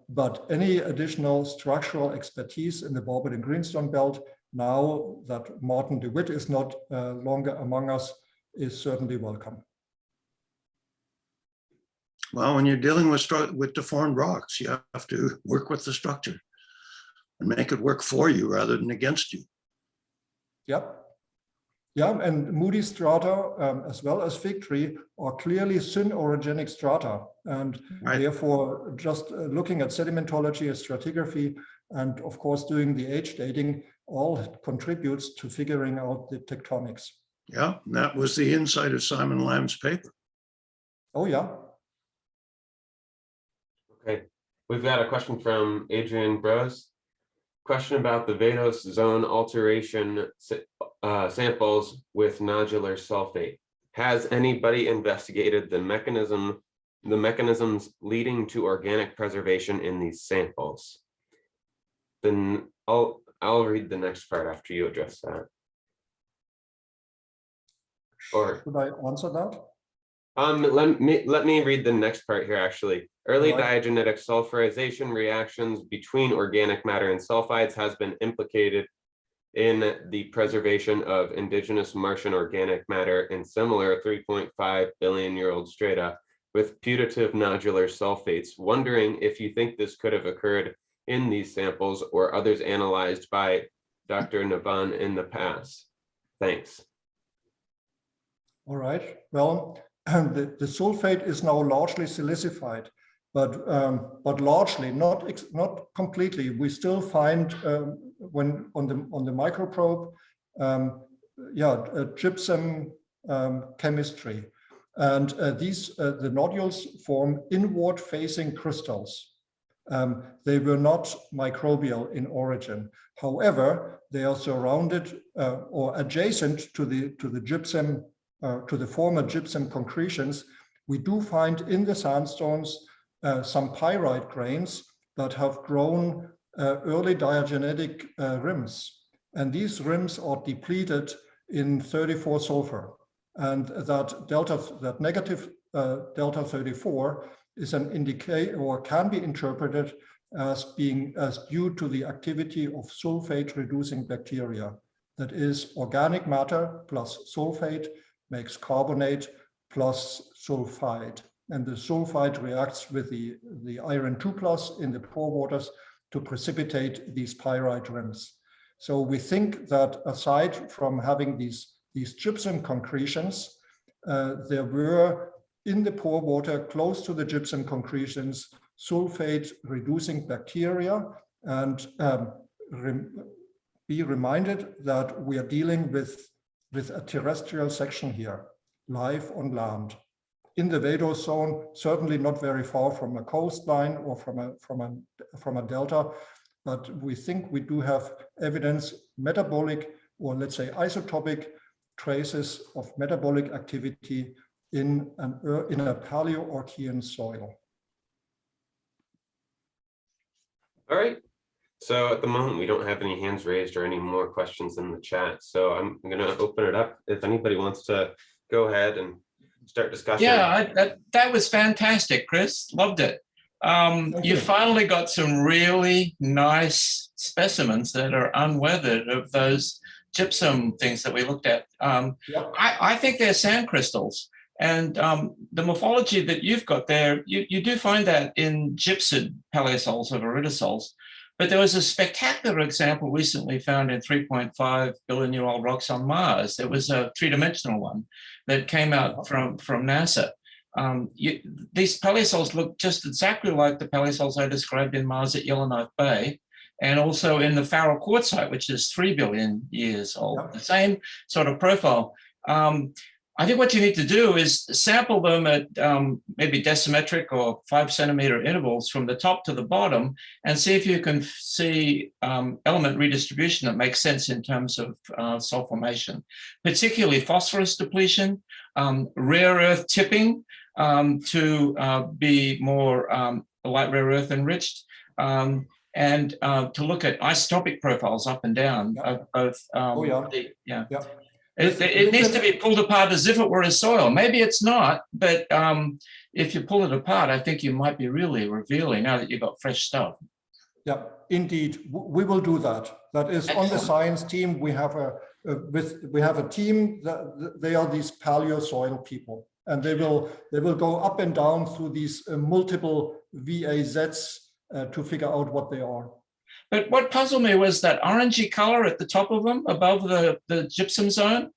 But any additional structural expertise in the Barberton Greenstone Belt, now that Martin de Witt is not longer among us, is certainly welcome. Well, when you're dealing with deformed rocks, you have to work with the structure and make it work for you rather than against you. Yep. Yeah, and Moodies strata, as well as fig tree, are clearly syn-orogenic strata, and therefore just looking at sedimentology and stratigraphy, and of course doing the age dating, all contributes to figuring out the tectonics. Yeah, and that was the insight of Simon Lamb's paper. Oh yeah. Okay, we've got a question from Adrian Bros. Question about the vadose-alteration samples with nodular sulfate. Has anybody investigated the mechanisms leading to organic preservation in these samples? Then I'll read the next part after you address that. Or should I answer that? Let me read the next part here, actually. Early diagenetic sulfurization reactions between organic matter and sulfides has been implicated in the preservation of indigenous Martian organic matter in similar 3.5 billion-year-old strata with putative nodular sulfates. Wondering if you think this could have occurred in these samples or others analyzed by Dr. Navan in the past. Thanks. All right. Well, the sulfate is now largely silicified, but largely, not completely. We still find when on the microprobe, gypsum chemistry, and the nodules form inward-facing crystals. They were not microbial in origin. However, they are surrounded or adjacent to the gypsum. To the former gypsum concretions we do find in the sandstones some pyrite grains that have grown early diagenetic rims. And these rims are depleted in 34 sulfur. And that negative delta 34 is an indicator, or can be interpreted as due to the activity of sulfate reducing bacteria. That is, organic matter plus sulfate makes carbonate plus sulfide. And the sulfide reacts with the iron 2+ in the pore waters to precipitate these pyrite rims. So we think that aside from having these gypsum concretions, there were in the pore water close to the gypsum concretions sulfate reducing bacteria, and be reminded that we are dealing with a terrestrial section here, live on land. In the vadose zone, certainly not very far from a coastline or from a delta, but we think we do have evidence, metabolic, or let's say isotopic traces of metabolic activity in a Paleoarchean soil. All right. So at the moment, we don't have any hands raised or any more questions in the chat. So I'm going to open it up. If anybody wants to go ahead and start discussion. Yeah, that was fantastic, Chris. Loved it. You finally got some really nice specimens that are unweathered of those gypsum things that we looked at. I think they're sand crystals. And the morphology that you've got there, you do find that in gypsum paleosols of iridosols. But there was a spectacular example recently found in 3.5 billion-year-old rocks on Mars. It was a three-dimensional one that came out from NASA. These paleosols look just exactly like the paleosols I described in Mars at Yellowknife Bay, and also in the Farrow quartzite, which is 3 billion years old, the same sort of profile. I think what you need to do is sample them at maybe decimetric or 5 centimeter intervals from the top to the bottom, and see if you can see element redistribution that makes sense in terms of soil formation, particularly phosphorus depletion, rare earth tipping to be more light rare earth enriched, and to look at isotopic profiles up and down of both. It needs to be pulled apart as if it were a soil. Maybe it's not, but if you pull it apart, I think you might be really revealing now that you've got fresh stuff. Yeah, indeed, we will do that. That is on the science team. We have a team that they are these paleo soil people, and they will go up and down through these multiple VAZs to figure out what they are. But what puzzled me was that orangey color at the top of them, above the gypsum zone.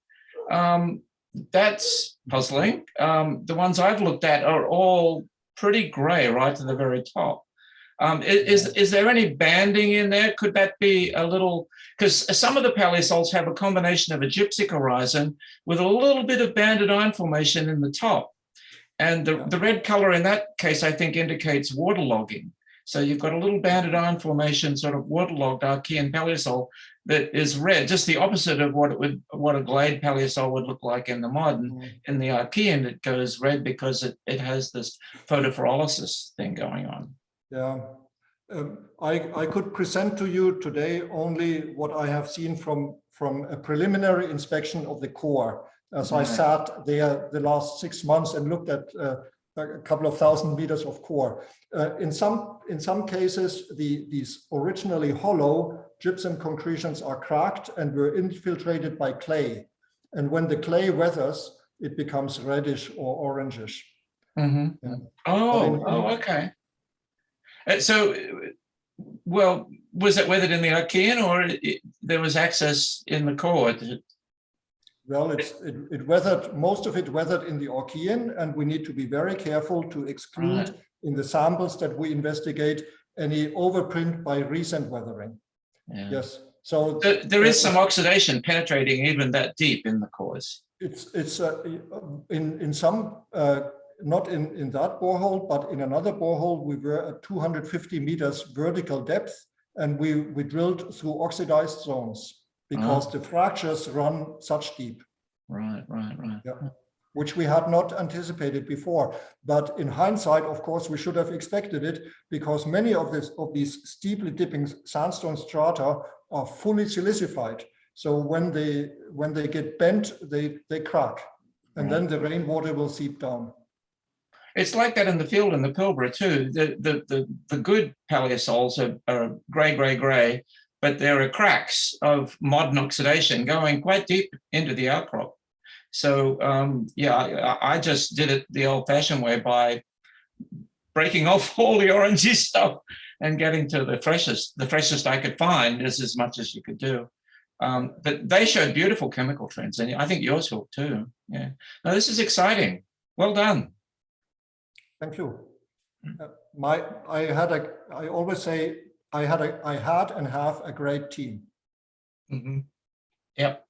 That's puzzling. The ones I've looked at are all pretty gray right to the very top. Is there any banding in there? Could that be a little, because some of the paleosols have a combination of a gypsic horizon with a little bit of banded iron formation in the top. And the red color in that case, I think, indicates waterlogging. So you've got a little banded iron formation, sort of waterlogged Archean paleosol that is red, just the opposite of what a glade paleosol would look like in the modern. In the Archean, it goes red because it has this photophotolysis thing going on. Yeah, I could present to you today only what I have seen from a preliminary inspection of the core, as I sat there the last 6 months and looked at a couple of thousand meters of core. In some cases, these originally hollow gypsum concretions are cracked and were infiltrated by clay. And when the clay weathers, it becomes reddish or orangish. Mm-hmm. Yeah. Oh, okay. So, well, was it weathered in the Archean, or there was access in the core? Well, it weathered, most of it weathered in the Archean, and we need to be very careful to exclude in the samples that we investigate any overprint by recent weathering. Yeah. Yes. So there is some oxidation penetrating even that deep in the cores. It's in some, not in that borehole, but in another borehole, we were at 250 meters vertical depth, and we drilled through oxidized zones, because the fractures run such deep. Right. Yeah. which we had not anticipated before. But in hindsight, of course, we should have expected it, because many of these steeply dipping sandstone strata are fully silicified. So when they get bent, they crack, and then the rainwater will seep down. It's like that in the field in the Pilbara too. The good paleosols are grey, but there are cracks of modern oxidation going quite deep into the outcrop. So yeah, I just did it the old-fashioned way by breaking off all the orangey stuff and getting to the freshest I could find is as much as you could do. But they showed beautiful chemical trends, and I think yours will too. Yeah. Now this is exciting. Well done. Thank you. I always say I had and have a great team. Mm-hmm. Yep.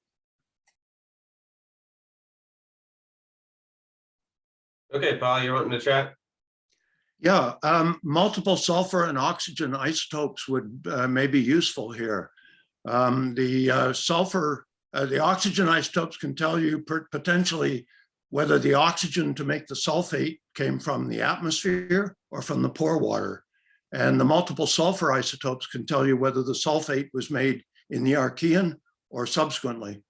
Okay, Paul, you're wanting to chat? Yeah, multiple sulfur and oxygen isotopes would may be useful here. The oxygen isotopes can tell you potentially whether the oxygen to make the sulfate came from the atmosphere or from the pore water. And the multiple sulfur isotopes can tell you whether the sulfate was made in the Archean or subsequently.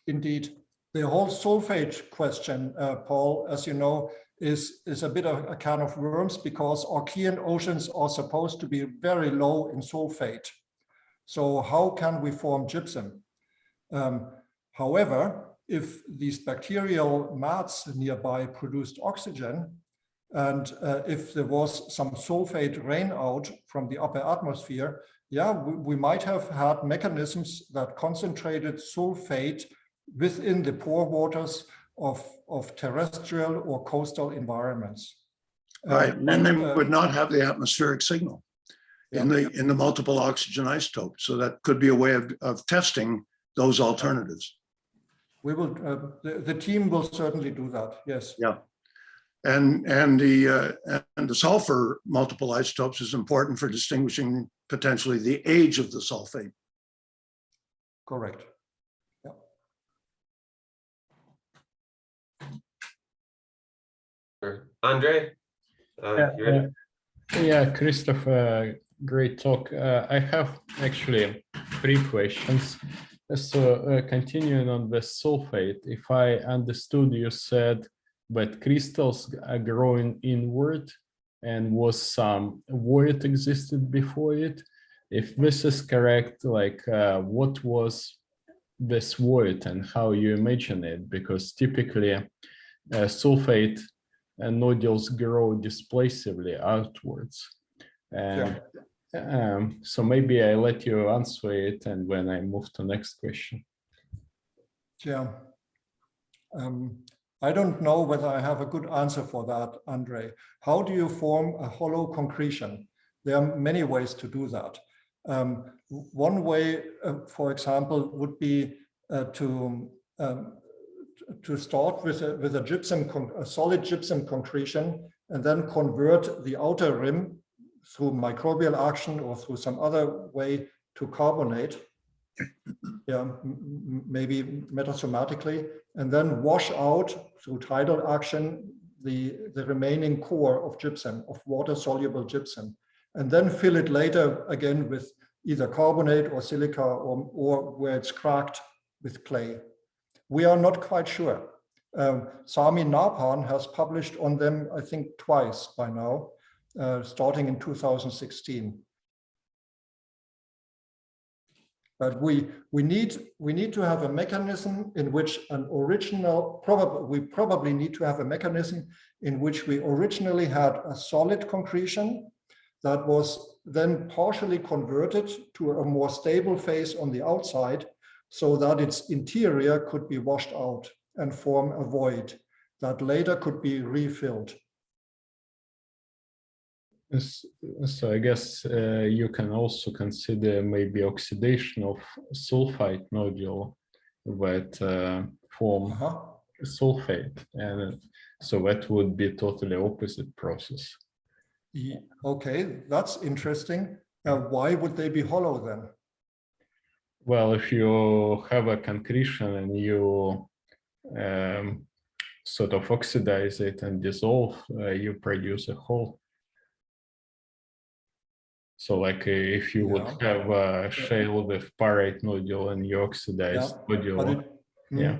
Indeed. The whole sulfate question, Paul, as you know, is a bit of a can of worms, because Archean oceans are supposed to be very low in sulfate. So how can we form gypsum? However, if these bacterial mats nearby produced oxygen, and if there was some sulfate rain out from the upper atmosphere, yeah, we might have had mechanisms that concentrated sulfate within the pore waters of terrestrial or coastal environments. Right, and then they would not have the atmospheric signal in the multiple oxygen isotopes. So that could be a way of testing those alternatives. We will, the team will certainly do that, yes. Yeah, and the sulfur multiple isotopes is important for distinguishing potentially the age of the sulfate. Correct. Andre? Yeah, Christoph, great talk. I have actually 3 questions. So continuing on the sulfate, if I understood, you said that crystals are growing inward and was some void existed before it. If this is correct, like what was this void and how you imagine it? Because typically sulfate nodules grow displaceively outwards. And so maybe I let you answer it, and when I move to next question. Yeah. I don't know whether I have a good answer for that, Andre. How do you form a hollow concretion? There are many ways to do that. One way, for example, would be to start with a solid gypsum concretion, and then convert the outer rim through microbial action or through some other way to carbonate, yeah, maybe metasomatically, and then wash out through tidal action the remaining core of gypsum, of water-soluble gypsum, and then fill it later again with either carbonate or silica, or where it's cracked with clay. We are not quite sure. Sami Napan has published on them, I think, twice by now, starting in 2016. But we need to have a mechanism in which we probably need to have a mechanism in which we originally had a solid concretion that was then partially converted to a more stable phase on the outside, so that its interior could be washed out and form a void that later could be refilled. So I guess you can also consider maybe oxidation of sulfite nodule that form sulfate, and so that would be totally opposite process. Yeah, okay, that's interesting. Why would they be hollow then? Well, if you have a concretion and you sort of oxidize it and dissolve, you produce a hole. So like if you would have a shale with pyrite nodule and you oxidize nodule.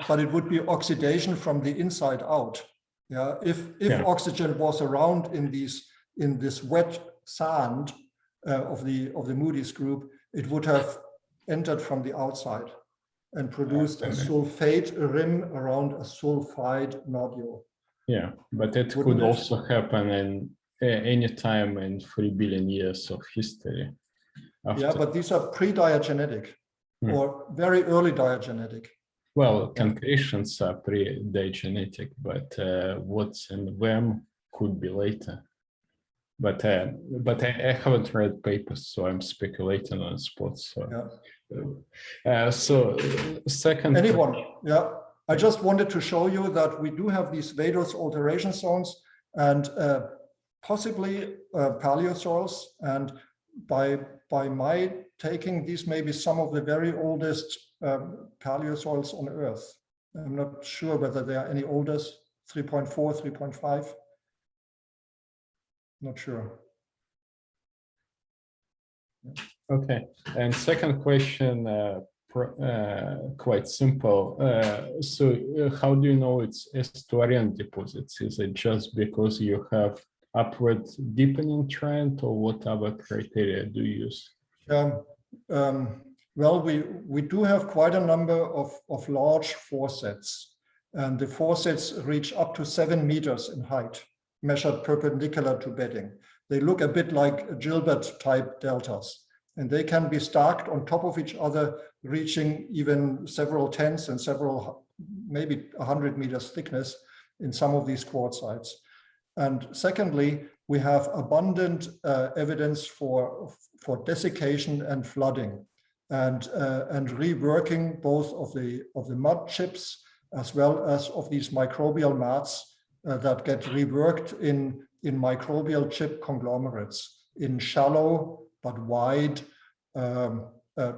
But it would be oxidation from the inside out. Yeah, if oxygen was around in this wet sand of the Moodies group, it would have entered from the outside and produced a sulfate rim around a sulfide nodule. Yeah, but it could also happen in any time in 3 billion years of history. Yeah, but these are pre-diagenetic or very early diagenetic. Well, concretions are pre-diagenetic, but what's in them could be later. But I haven't read papers, so I'm speculating on the spot. So, so second. Anyone? Yeah, I just wanted to show you that we do have these vadose-alteration zones and possibly paleosols. And by my taking, these may be some of the very oldest paleosols on Earth. I'm not sure whether there are any oldest, 3.4, 3.5. Not sure. Okay, and second question, quite simple. So how do you know it's Estuarian deposits? Is it just because you have upward deepening trend, or what other criteria do you use? Well, we do have quite a number of large faucets, and the faucets reach up to 7 meters in height, measured perpendicular to bedding. They look a bit like Gilbert type deltas, and they can be stacked on top of each other, reaching even several tens and several, maybe 100 meters thickness in some of these quartzites. And secondly, we have abundant evidence for desiccation and flooding, and reworking both of the mud chips as well as of these microbial mats that get reworked in microbial chip conglomerates in shallow but wide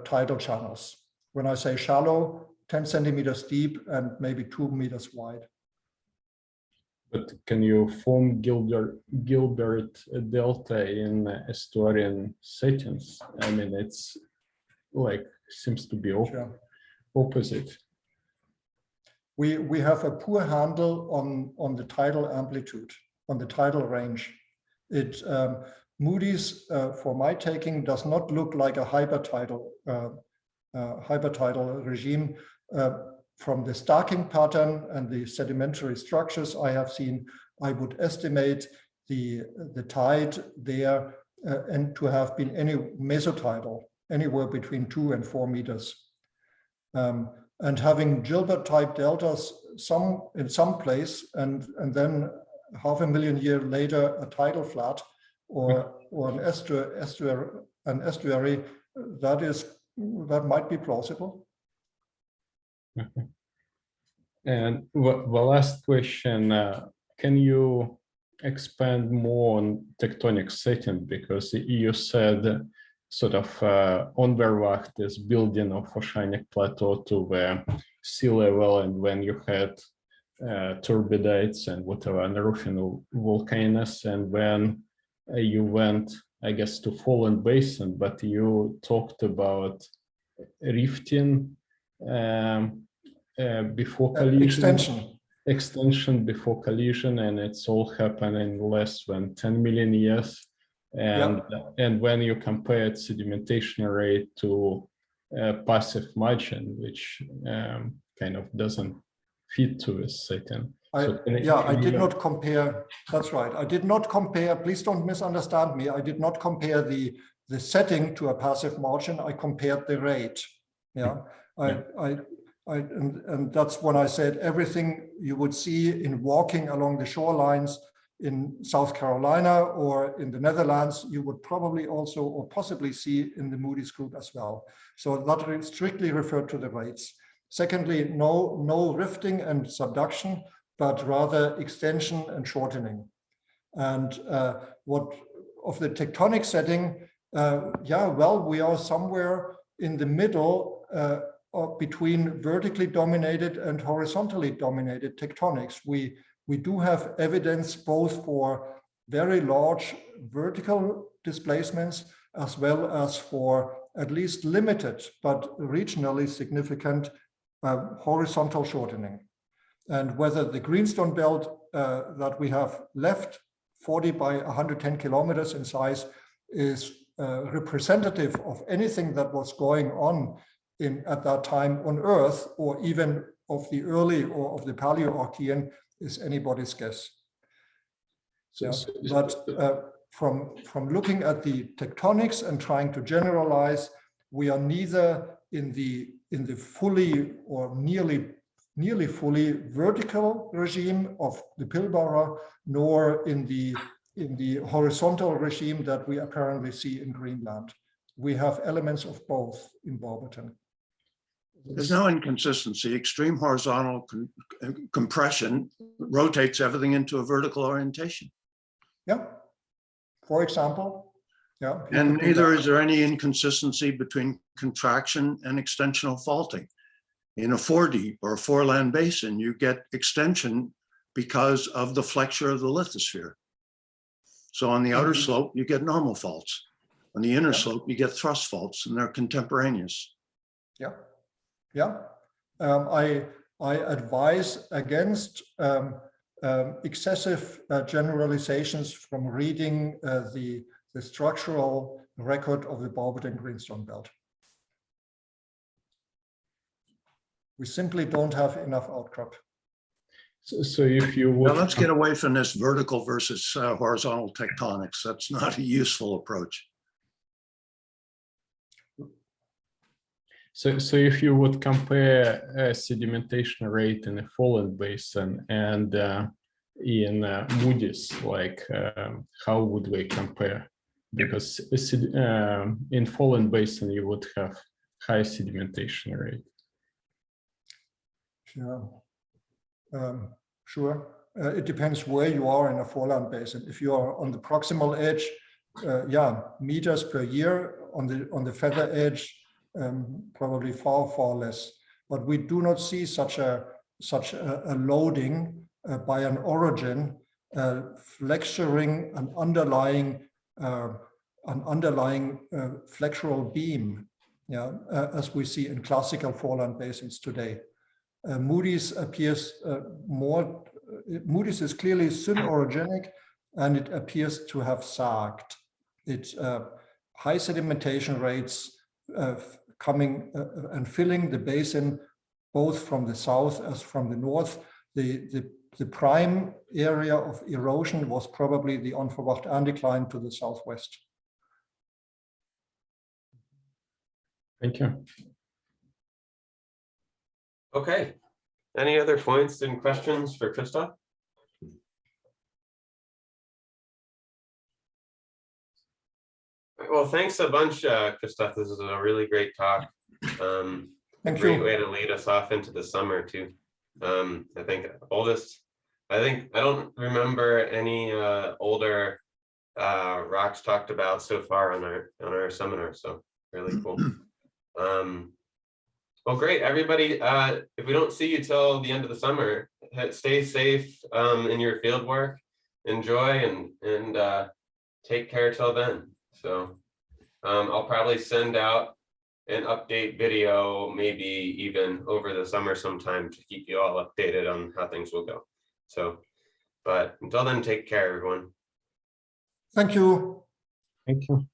tidal channels. When I say shallow, 10 centimeters deep and maybe 2 meters wide. But can you form Gilbert delta in Estuarian settings? I mean, it's like seems to be opposite. We have a poor handle on the tidal amplitude, on the tidal range. It Moodies, for my taking, does not look like a hypertidal regime. From the stacking pattern and the sedimentary structures I have seen, I would estimate the tide there and to have been mesotidal, anywhere between 2 and 4 meters. And having Gilbert type deltas in some place and then 500,000 years later a tidal flat or an estuary, that might be plausible. Okay. And the last question, can you expand more on tectonic setting? Because you said sort of Onverwacht is building of oceanic plateau to the sea level, and when you had turbidites and whatever, unroofing volcanoes, and when you went, I guess, to Fallen Basin, but you talked about rifting before collision. Extension before collision, and it's all happening in less than 10 million years. And when you compare sedimentation rate to passive margin, which kind of doesn't fit to this setting. I did not compare. That's right. I did not compare. Please don't misunderstand me. I did not compare the setting to a passive margin. I compared the rate. Yeah. And that's when I said everything you would see in walking along the shorelines in South Carolina or in the Netherlands, you would probably also or possibly see in the Moodies group as well. So that strictly referred to the rates. Secondly, no rifting and subduction, but rather extension and shortening. And what of the tectonic setting, well, we are somewhere in the middle between vertically dominated and horizontally dominated tectonics. We do have evidence both for very large vertical displacements as well as for at least limited but regionally significant horizontal shortening. And whether the Greenstone Belt that we have left, 40 by 110 kilometers in size, is representative of anything that was going on at that time on Earth, or even of the early or of the Paleoarchean, is anybody's guess. But from looking at the tectonics and trying to generalize, we are neither in the fully or nearly fully vertical regime of the Pilbara, nor in the horizontal regime that we apparently see in Greenland. We have elements of both in Barberton. There's no inconsistency. Extreme horizontal compression rotates everything into a vertical orientation. Yeah, for example. Yeah. And neither is there any inconsistency between contraction and extensional faulting. In a foredeep or a foreland basin, you get extension because of the flexure of the lithosphere. So on the outer slope, you get normal faults. On the inner slope, you get thrust faults, and they're contemporaneous. Yeah, yeah. I advise against excessive generalizations from reading the structural record of the Barberton Greenstone Belt. We simply don't have enough outcrop. So if you would, now let's get away from this vertical versus horizontal tectonics. That's not a useful approach. So if you would compare sedimentation rate in a fallen basin and in Moodies, like how would they compare? Because in fallen basin you would have high sedimentation rate. Yeah, sure. It depends where you are in a foreland basin. If you are on the proximal edge, yeah, meters per year. On the feather edge, probably far less. But we do not see such a loading by an origin flexuring an underlying flexural beam, yeah, as we see in classical foreland basins today. Moodies appears Moodies is clearly synorogenic, and it appears to have sagged. It's high sedimentation rates coming and filling the basin both from the south as from the north. The prime area of erosion was probably the Onverwacht Anticline to the southwest. Thank you. Okay. Any other points and questions for Christoph? Well, thanks a bunch, Christoph. This is a really great talk. Great way to lead us off into the summer too. I think I don't remember any older rocks talked about so far on our seminar. So really cool. Well, great, everybody. If we don't see you till the end of the summer, stay safe in your field work. Enjoy and take care till then. So I'll probably send out an update video, maybe even over the summer sometime, to keep you all updated on how things will go. So, but until then, take care, everyone. Thank you. Thank you.